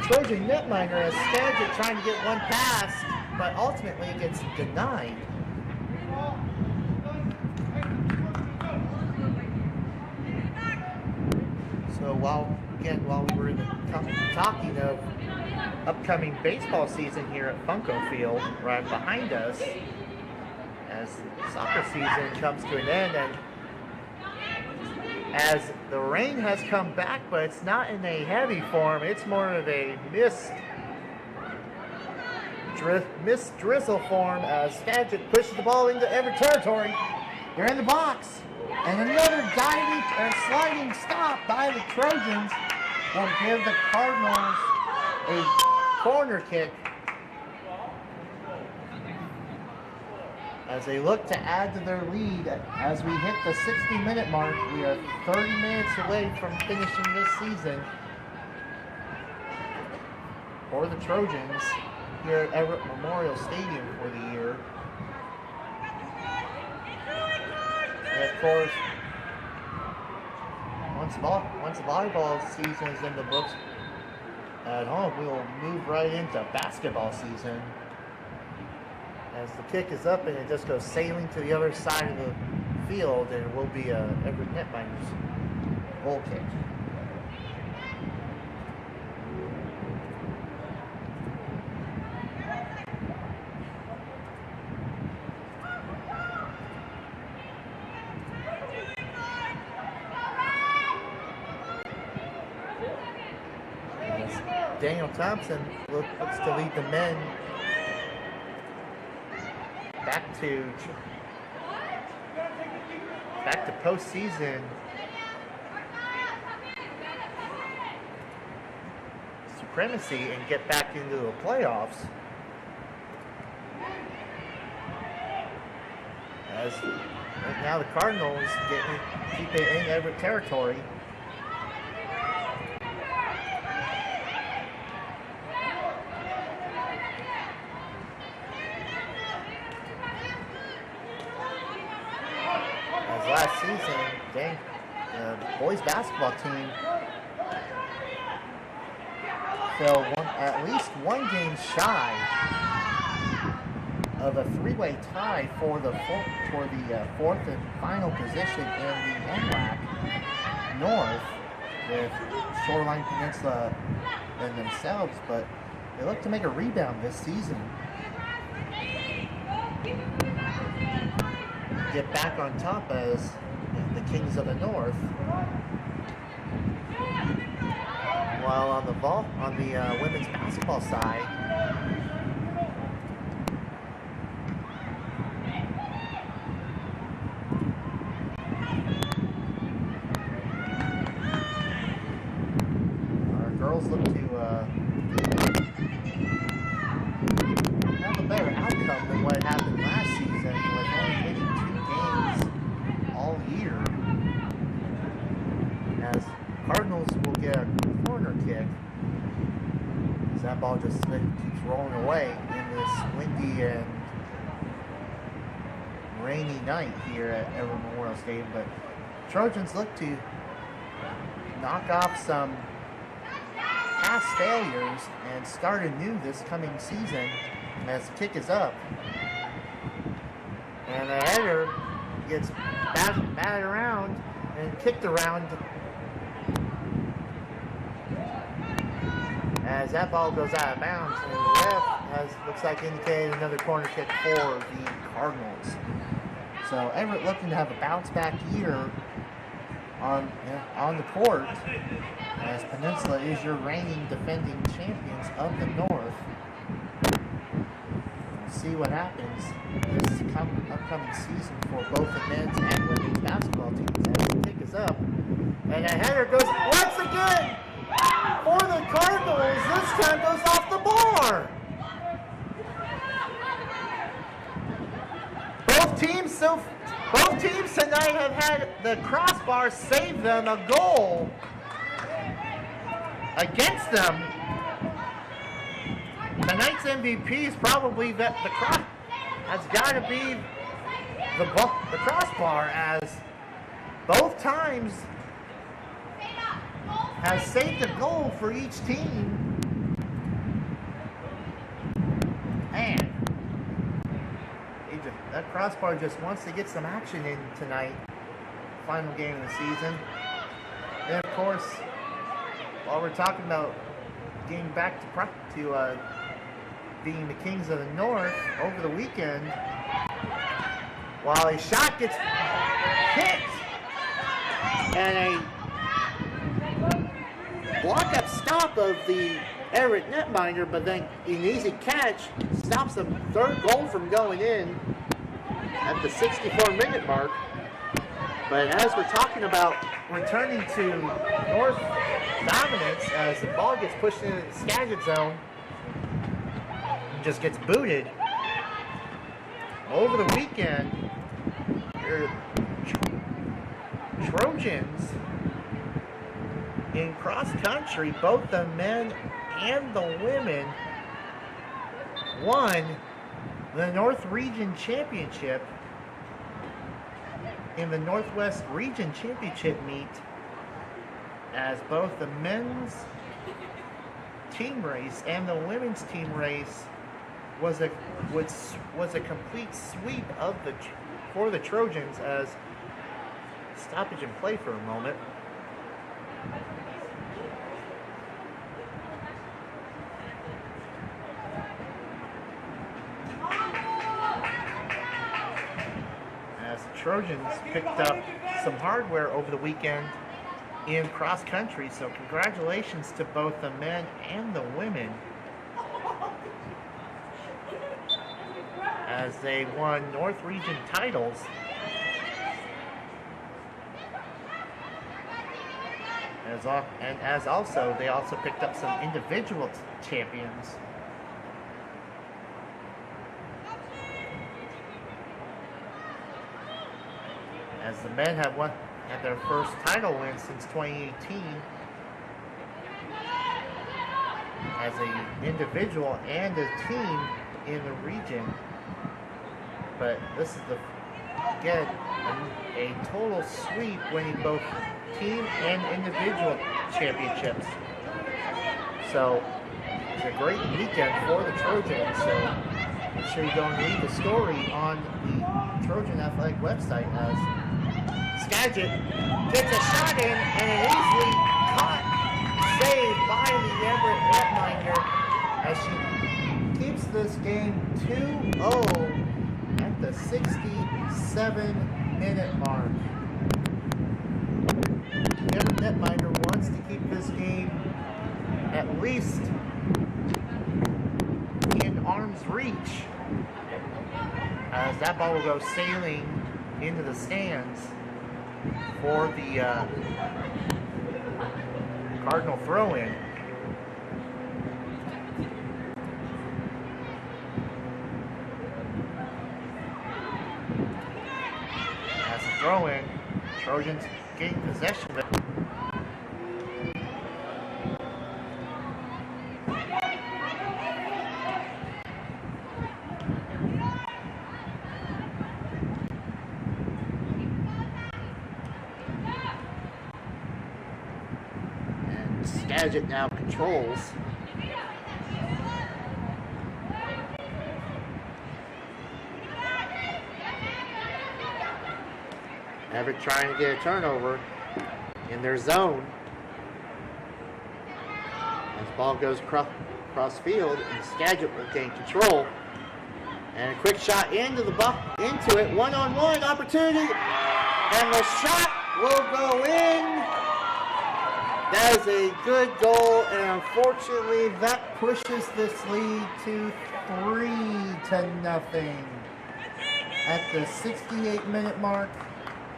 Trojan netminder as Skagit trying to get one past, but ultimately gets denied. So while we were talking of upcoming baseball season here at Funko Field, right behind us, as soccer season comes to an end, and as the rain has come back, but it's not in a heavy form, it's more of a mist drizzle form as Skagit pushes the ball into Everett territory. They're in the box, and another diving and sliding stop by the Trojans will give the Cardinals a corner kick as they look to add to their lead. As we hit the 60-minute mark, we are 30 minutes away from finishing this season for the Trojans here at Everett Memorial Stadium for the year. And of course, once volleyball season is in the books at home, we will move right into basketball season. As the kick is up and it just goes sailing to the other side of the field, and it will be a Everett netminder's goal kick. As Daniel Thompson looks to lead the men back to postseason supremacy and get back into the playoffs. As right now the Cardinals keep it in Everett territory. Last season, the boys basketball team fell at least one game shy of a three-way tie for the fourth and final position in the NWAC North, with Shoreline Peninsula and themselves, but they look to make a rebound this season. Get back on top as the Kings of the North. While on the women's basketball side, our girls look to have a better outcome than what happened last season, with only hitting 2 games all year, as Cardinals will get a corner kick as that ball just keeps rolling away in this windy and rainy night here at Everett Memorial Stadium. But Trojans look to knock off some past failures and start anew this coming season as the kick is up. And the header gets batted around and kicked around as that ball goes out of bounds, and the ref looks like indicated another corner kick for the Cardinals. So Everett looking to have a bounce back year on the court, as Peninsula is your reigning defending champions of the North. see what happens this upcoming season for both the men's and women's basketball teams as the kick is up. And a header goes once again for the Cardinals. This time goes off the bar. Both teams tonight have had the crossbar save them a goal against them. Tonight's MVP is probably the cross. Has got to be the crossbar, as both times has saved a goal for each team. And that crossbar just wants to get some action in tonight, final game of the season. And of course, while we're talking about getting back to being the Kings of the North over the weekend, while a shot gets hit and a block-up stop of the Everett netminder, but then an easy catch stops the third goal from going in at the 64-minute mark. But as we're talking about returning to North dominance, as the ball gets pushed into the Skagit zone and just gets booted. Over the weekend, your Trojans in cross country, both the men and the women, won the North Region Championship in the Northwest Region Championship meet, as both the men's team race and the women's team race was a complete sweep of for the Trojans. As stoppage and play for a moment. As the Trojans picked up some hardware over the weekend in cross country, so congratulations to both the men and the women as they won North Region titles. As also they also picked up some individual champions. As the men had their first title win since 2018 as an individual and a team in the region. But this is again a total sweep, winning both team and individual championships. So it's a great weekend for the Trojans. So make sure you go and read the story on the Trojan Athletic website, as Skagit gets a shot in and an easily caught save by the Everett netminder as she keeps this game 2-0 at the 67-minute mark. The Everett netminder wants to keep this game at least in arm's reach, as that ball will go sailing into the stands for the Cardinal throw-in. As the throw-in, Trojans gain possession of it. Skagit now controls. Everett trying to get a turnover in their zone. As ball goes cross field, and Skagit will gain control. And a quick shot into it, one-on-one opportunity, and the shot will go in. That is a good goal, and unfortunately that pushes this lead to 3-0. At the 68-minute mark,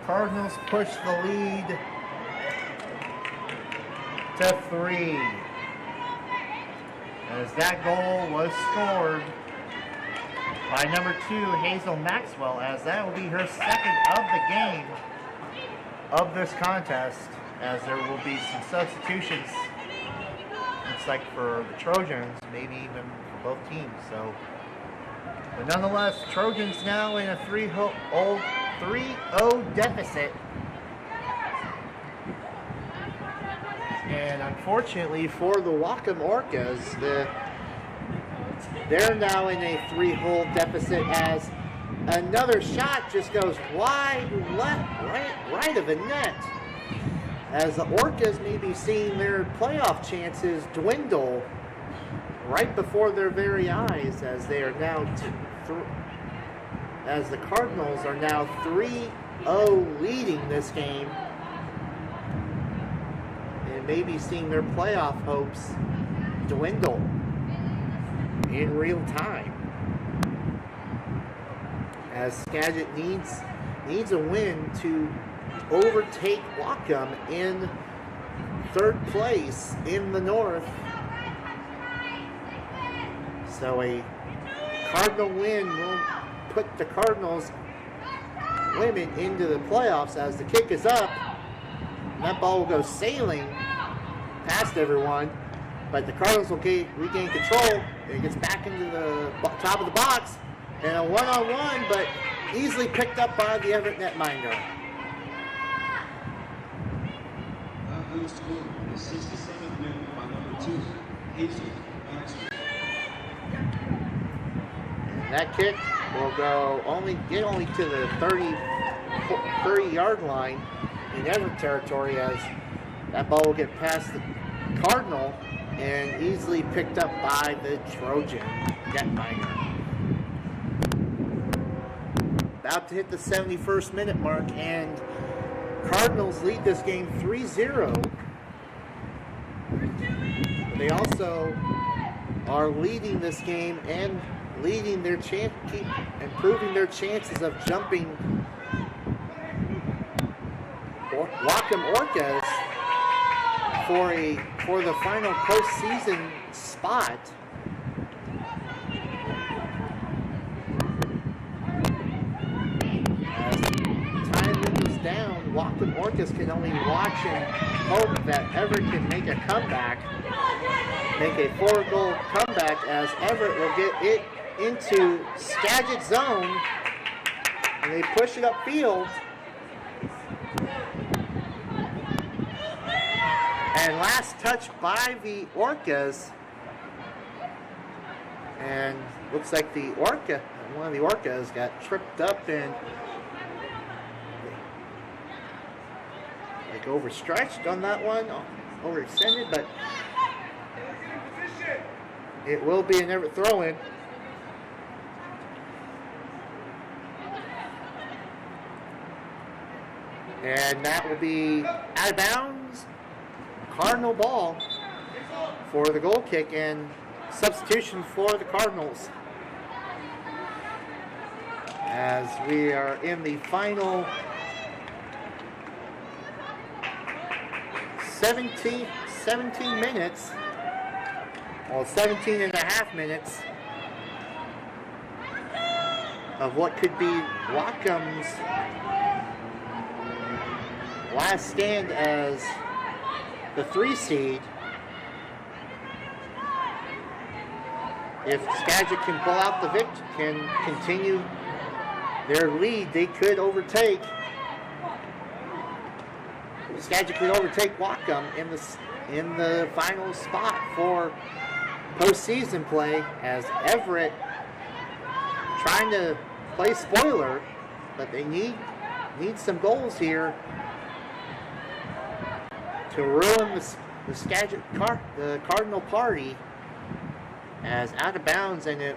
Cardinals push the lead to 3. As that goal was scored by number 2, Hazel Maxwell, as that will be her second of the game of this contest, as there will be some substitutions. Looks like for the Trojans, maybe even for both teams. So, but nonetheless, Trojans now in a 3-0 deficit. And unfortunately for the Whatcom Orcas, they're now in a 3-hole deficit as another shot just goes wide left, right of the net. As the Orcas may be seeing their playoff chances dwindle right before their very eyes, as they are now, as the Cardinals are now 3-0 leading this game, and may be seeing their playoff hopes dwindle in real time, as Skagit needs a win to overtake Whatcom in third place in the North. So a Cardinal win will put the Cardinals women into the playoffs, as the kick is up. And that ball will go sailing past everyone, but the Cardinals will regain control, and it gets back into the top of the box, and a one-on-one, but easily picked up by the Everett netminder. Who scored the 67th minute by number 2, Hazel Maxwell. And that kick will go get only to the 30-yard line in Everett territory, as that ball will get past the Cardinal and easily picked up by the Trojan netminder. About to hit the 71st minute mark, and Cardinals lead this game 3-0. They also are leading this game and leading their keep improving their chances of jumping Whatcom Orcas for the final postseason spot. Down, Whatcom Orcas can only watch and hope that Everett can make a comeback, make a 4-goal comeback, as Everett will get it into Skagit zone, and they push it upfield. And last touch by the Orcas, and looks like one of the Orcas got tripped up and overstretched on that one, overextended, but it will be an Everett throw-in. And that will be out of bounds, Cardinal ball for the goal kick, and substitution for the Cardinals, as we are in the final 17 minutes, well, 17 and a half minutes of what could be Whatcom's last stand as the 3 seed. If Skagit can pull out the can continue their lead, they could overtake. Skagit could overtake Whatcom in the final spot for postseason play, as Everett trying to play spoiler, but they need some goals here to ruin the Skagit the Cardinal party, as out of bounds, and it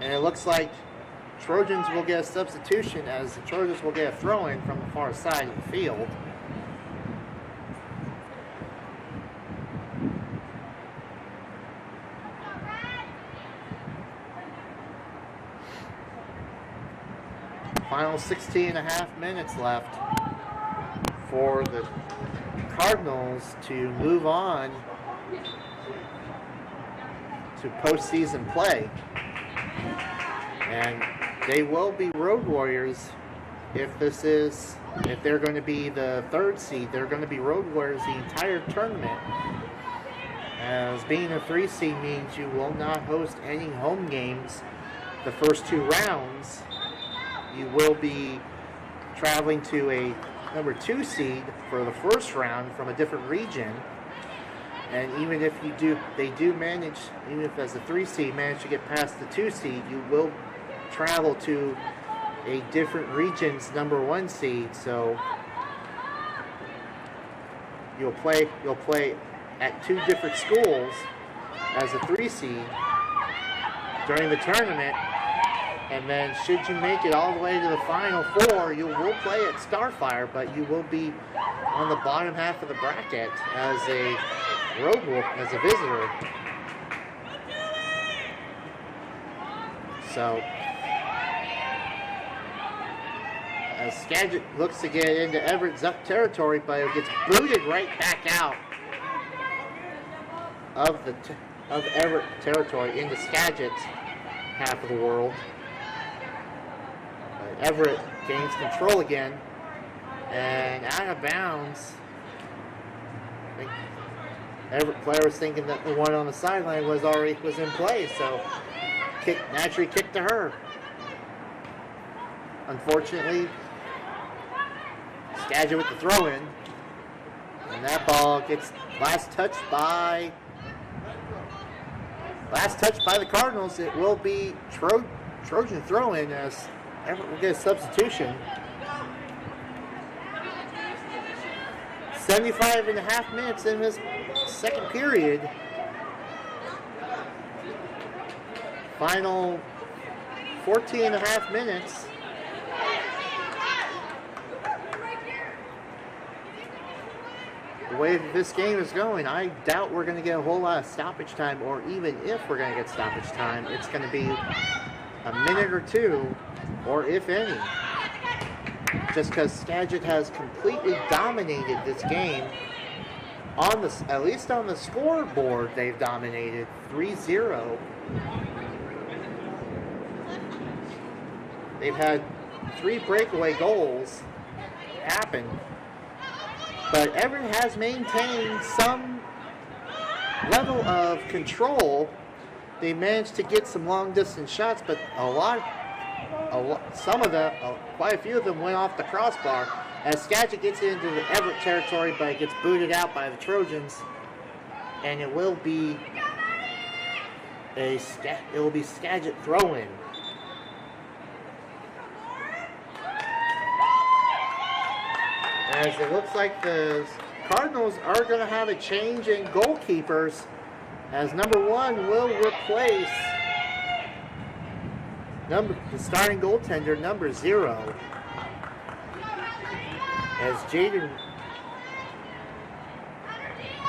looks like Trojans will get a substitution, as the Trojans will get a throw-in from the far side of the field. Final 16 and a half minutes left for the Cardinals to move on to postseason play. And they will be road warriors if they're going to be the 3rd seed. They're going to be road warriors the entire tournament. As being a 3 seed means you will not host any home games the first 2 rounds. You will be traveling to a number 2 seed for the first round from a different region. And even if they do manage, even if as a 3 seed manage to get past the 2 seed, you will travel to a different region's number 1 seed. So you'll play at 2 different schools as a 3 seed during the tournament. And then should you make it all the way to the Final 4, you will play at Starfire, but you will be on the bottom half of the bracket as a as a visitor. So as Skagit looks to get into Everett's up territory, but it gets booted right back out of Everett territory into Skagit's half of the world. Everett gains control again, and out of bounds. I think Everett player was thinking that the one on the sideline was in play, so naturally kicked to her. Unfortunately, Skagit with the throw-in, and that ball gets last touched by the Cardinals. It will be Trojan throw-in as Everett will get a substitution. 75 and a half minutes in this second period. Final 14 and a half minutes. The way that this game is going, I doubt we're going to get a whole lot of stoppage time, or even if we're going to get stoppage time, it's going to be a minute or 2, or if any. Just because Skagit has completely dominated this game. At least on the scoreboard, they've dominated 3-0. They've had 3 breakaway goals happen. But Everett has maintained some level of control. They managed to get some long distance shots, but quite a few of them went off the crossbar. As Skagit gets into the Everett territory, but it gets booted out by the Trojans, and it will be Skagit throw-in. As it looks like the Cardinals are going to have a change in goalkeepers, as number 1 will replace the starting goaltender, number 0. As Jaden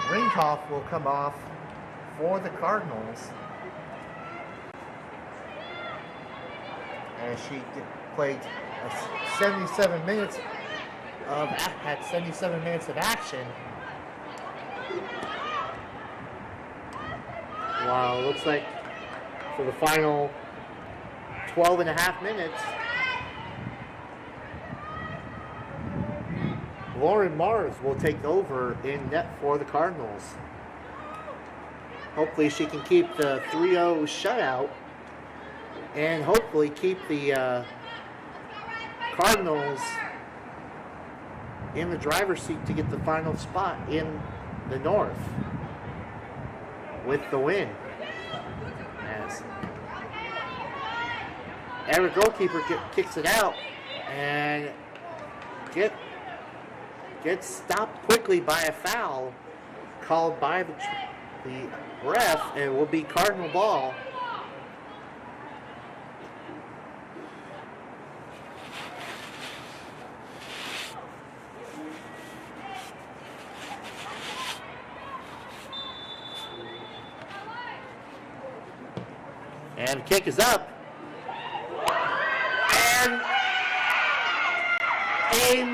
Ringhoff will come off for the Cardinals. As she played 77 minutes of action. Wow, looks like for the final 12 and a half minutes, Lauren Mars will take over in net for the Cardinals. Hopefully she can keep the 3-0 shutout and hopefully keep the Cardinals in the driver's seat to get the final spot in the North with the win. As Everett goalkeeper kicks it out and gets stopped quickly by a foul called by the ref, and it will be Cardinal ball. And the kick is up. And A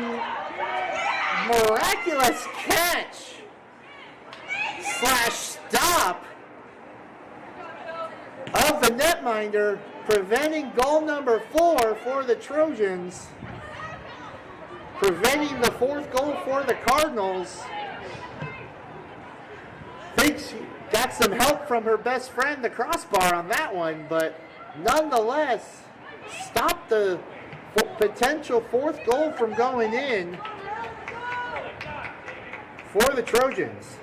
miraculous catch / stop of the netminder, preventing goal number 4 for the Trojans, preventing the 4th goal for the Cardinals. Thinks she got some help from her best friend, the crossbar, on that one, but nonetheless stopped the potential 4th goal from going in for the Trojans.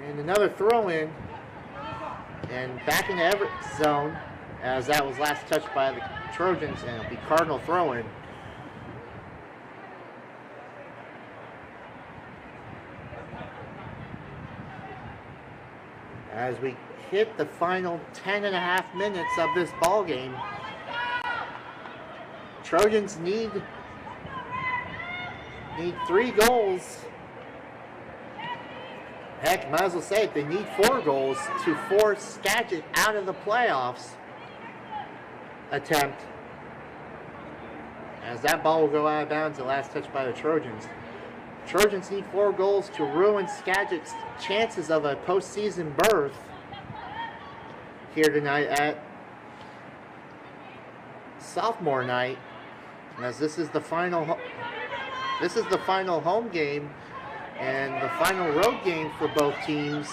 And another throw-in, and back in the Everett zone, as that was last touched by the Trojans, and it'll be Cardinal throw-in. As we hit the final 10.5 minutes of this ball game, Trojans need 3 goals. Heck, might as well say it, they need 4 goals to force Skagit out of the playoffs attempt. As that ball will go out of bounds, the last touch by the Trojans. Trojans need 4 goals to ruin Skagit's chances of a postseason berth here tonight at Sophomore night, as this is the final home game and the final road game for both teams.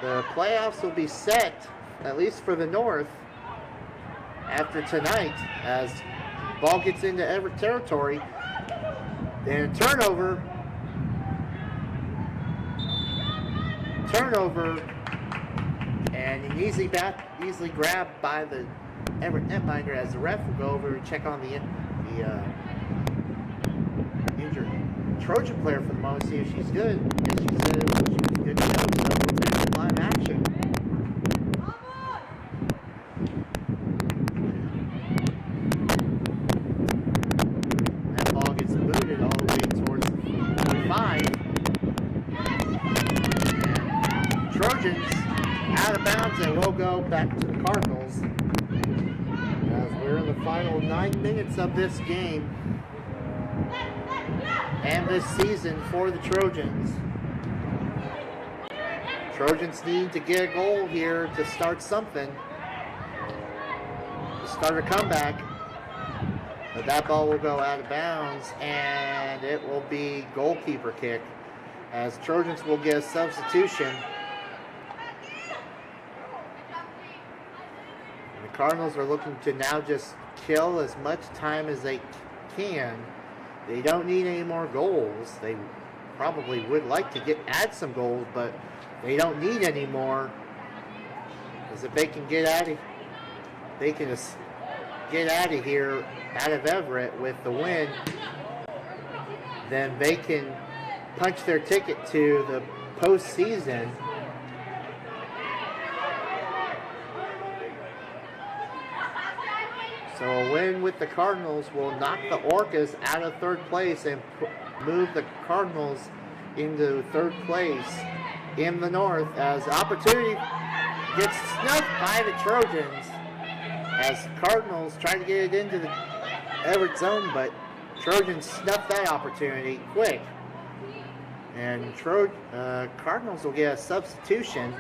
The playoffs will be set, at least for the North, after tonight, as ball gets into Everett territory. And turnover, and an easily grabbed by the Everett netminder, as the ref will go over and check on the injured Trojan player for the moment, see if she's good. Yes, she said she was good to go, so we're back to live action. That ball gets booted all the way towards the 5. And Trojans out of bounds, and will go back to the Cardinals, as we're in the final 9 minutes of this game and this season for the Trojans. Trojans need to get a goal here to start something, to start a comeback. But that ball will go out of bounds, and it will be goalkeeper kick, as Trojans will get a substitution. And the Cardinals are looking to now just kill as much time as they can. They don't need any more goals. They probably would like to add some goals, but they don't need any more. Because if they can get out of here, out of Everett with the win, then they can punch their ticket to the postseason. So a win with the Cardinals will knock the Orcas out of 3rd place and move the Cardinals into 3rd place in the North, as opportunity gets snuffed by the Trojans, as Cardinals try to get it into the Everett zone, but Trojans snuffed that opportunity quick. And Cardinals will get a substitution,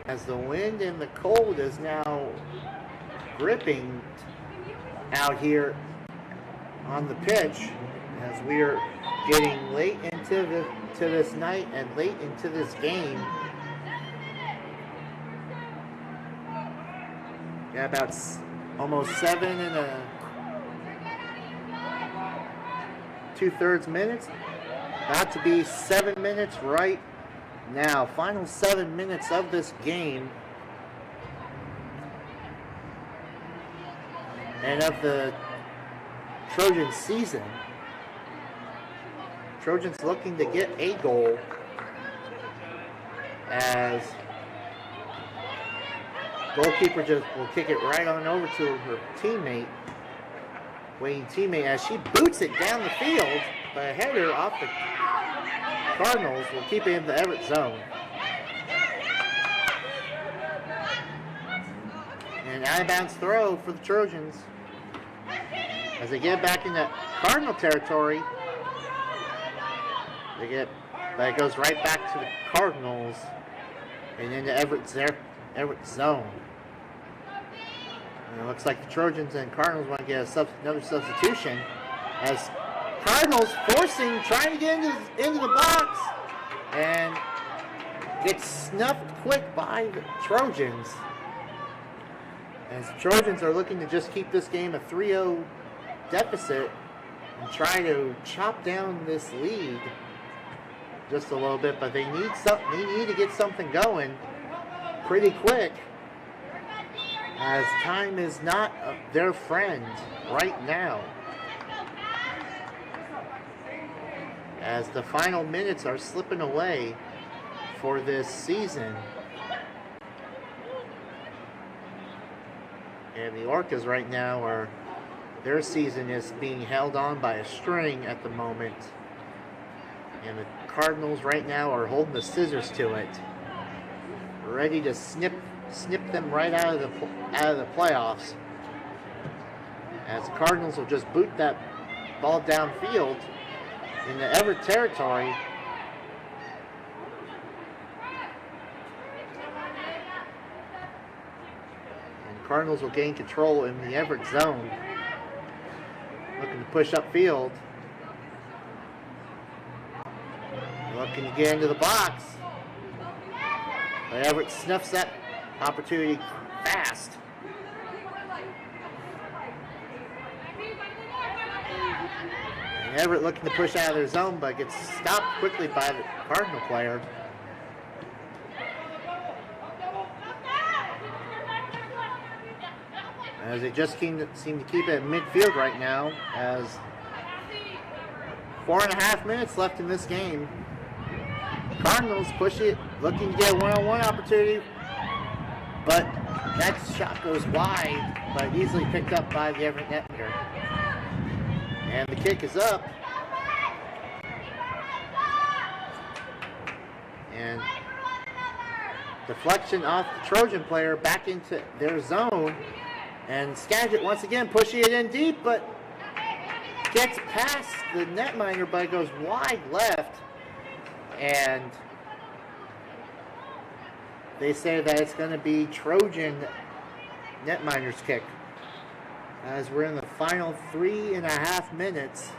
as the wind and the cold is now gripping out here on the pitch, as we are getting late into this night and late into this game. Got about almost 7 2/3 minutes. About to be 7 minutes right now. Final 7 minutes of this game. And of the Trojan season. Trojans looking to get a goal, as goalkeeper just will kick it right on over to her waiting teammate, as she boots it down the field, but a header off the Cardinals will keep it in the Everett zone. an out-of-bounds throw for the Trojans. As they get back into Cardinal territory, but it goes right back to the Cardinals and into Everett's zone. And it looks like the Trojans and Cardinals want to get another substitution as Cardinals trying to get into the box and gets snuffed quick by the Trojans. As the Trojans are looking to just keep this game a 3-0 deficit and try to chop down this lead just a little bit, but they need to get something going pretty quick, as time is not their friend right now. As the final minutes are slipping away for this season. And the Orcas right now their season is being held on by a string at the moment. And the Cardinals right now are holding the scissors to it, ready to snip them right out of the playoffs. As the Cardinals will just boot that ball downfield in the Everett territory. And the Cardinals will gain control in the Everett zone, looking to push upfield. Looking to get into the box. But Everett snuffs that opportunity fast. And Everett looking to push out of their zone, but gets stopped quickly by the Cardinal player. As they just seem to keep it at midfield right now, as 4.5 minutes left in this game. Cardinals push it, looking to get a one-on-one opportunity, but that shot goes wide, but easily picked up by the Everett net here. And the kick is up. And deflection off the Trojan player back into their zone. And Skagit once again pushing it in deep, but gets past the netminder, but it goes wide left. And they say that it's going to be Trojan netminder's kick, as we're in the final 3.5 minutes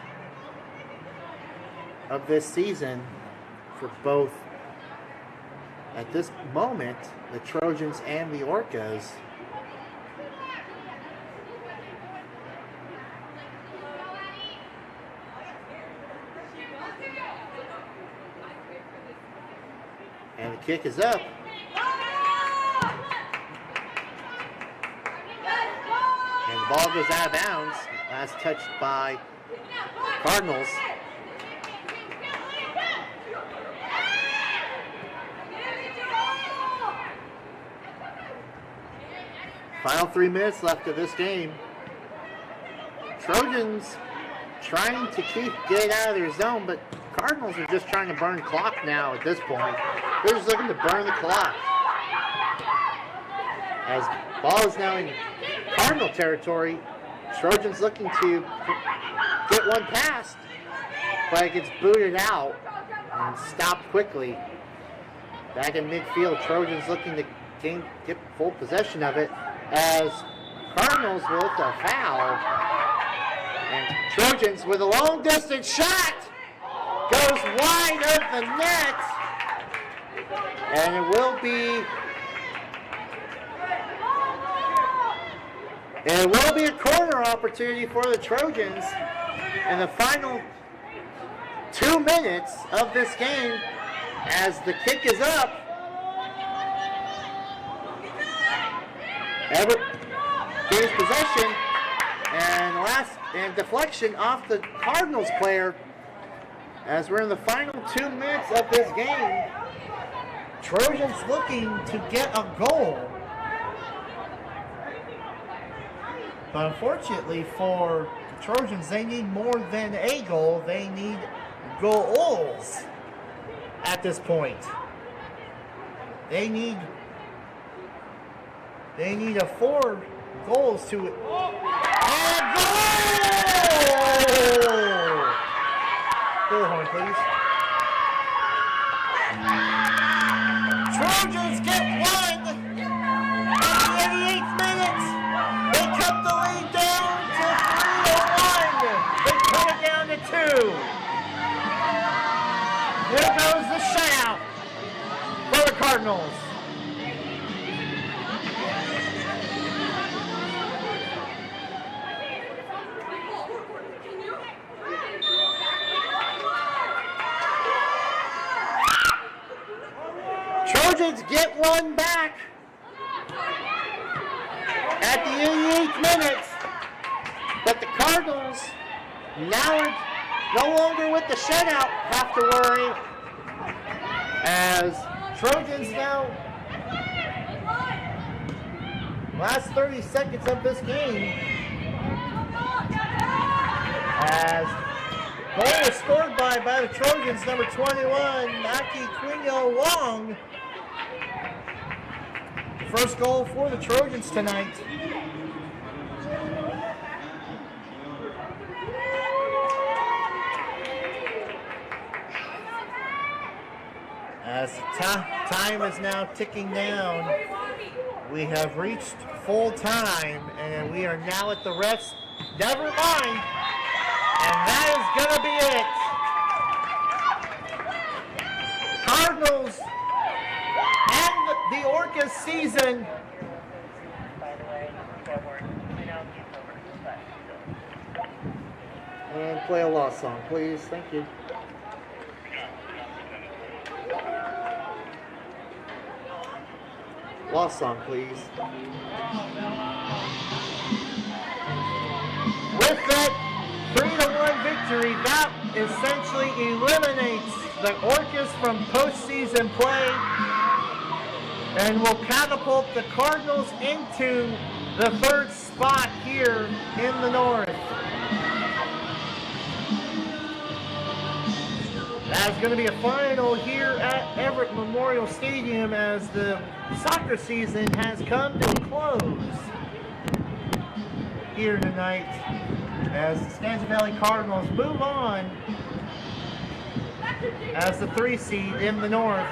of this season for both, at this moment, the Trojans and the Orcas. And the kick is up. And the ball goes out of bounds. Last touched by Cardinals. Final 3 minutes left of this game. Trojans trying to get out of their zone, but Cardinals are just trying to burn clock now at this point. They're just looking to burn the clock. As ball is now in Cardinal territory, Trojans looking to get one past, but it gets booted out and stopped quickly. Back in midfield, Trojans looking to get full possession of it, as Cardinals with a foul. And Trojans with a long distance shot goes wide of the net. And it will be a corner opportunity for the Trojans in the final 2 minutes of this game, as the kick is up. Everett gains possession, and deflection off the Cardinals player, as we're in the final 2 minutes of this game. Trojans looking to get a goal, but unfortunately for the Trojans, they need more than a goal. They need goals at this point. They need They need 4 goals to... And goal! Bullhorn, please. Trojans get 1 at the 88th minute. They cut the lead down to 3-1. They cut it down to 2. There goes the shutout for the Cardinals. Trojans get 1 back at the 88th minute, but the Cardinals now no longer with the shutout have to worry, as Trojans now, last 30 seconds of this game, as goal was scored by the Trojans, number 21, Maki Quino Wong. First goal for the Trojans tonight. As the time is now ticking down, we have reached full time, and we are now at the refs' never mind, and that is going to be it. Cardinals end the Orcas season. And play a lost song, please. Thank you. Lost song, please. With that 3-1 victory, that essentially eliminates the Orcas from postseason play and will catapult the Cardinals into the 3rd spot here in the North. That's going to be a final here at Everett Memorial Stadium as the soccer season has come to a close here tonight as the Skagit Valley Cardinals move on as the 3 seed in the North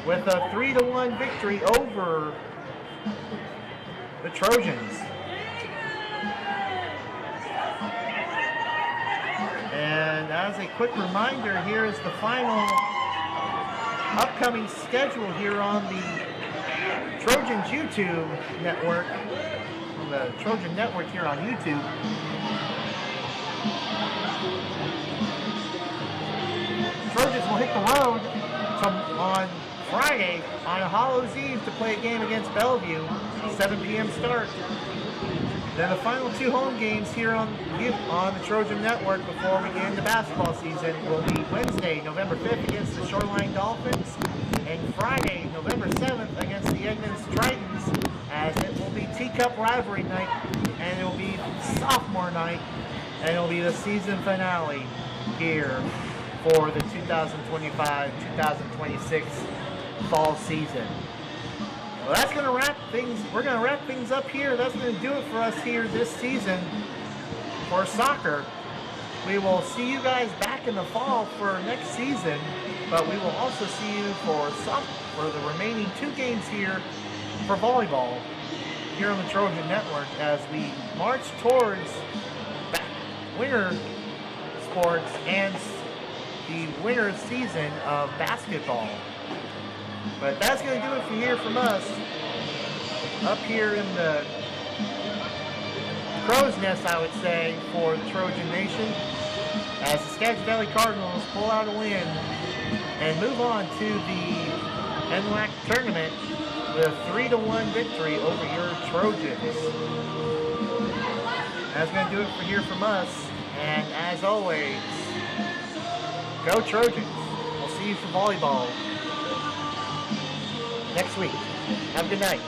with a 3-1 victory over the Trojans. And as a quick reminder, here is the final upcoming schedule here on the Trojans YouTube network, the Trojan network here on YouTube. Trojans will hit the road on Friday on Hallows Eve to play a game against Bellevue, 7 p.m. start. Then the final 2 home games here on the Trojan Network before we get into basketball season will be Wednesday, November 5th against the Shoreline Dolphins, and Friday, November 7th against the Edmonds Tritons, as it will be Teacup Rivalry Night, and it will be Sophomore Night, and it will be the season finale here for the 2025-2026 fall season. Well, that's going to wrap things. We're going to wrap things up here. That's going to do it for us here this season for soccer. We will see you guys back in the fall for next season, but we will also see you for the remaining 2 games here for volleyball here on the Trojan Network as we march towards winter sports and the winter season of basketball. But that's going to do it for here from us up here in the crow's nest, I would say, for the Trojan Nation as the Skagit Valley Cardinals pull out a win and move on to the NWAC tournament with a 3-1 victory over your Trojans. That's going to do it for here from us, and as always, go Trojans. We'll see you for volleyball next week. Have a good night.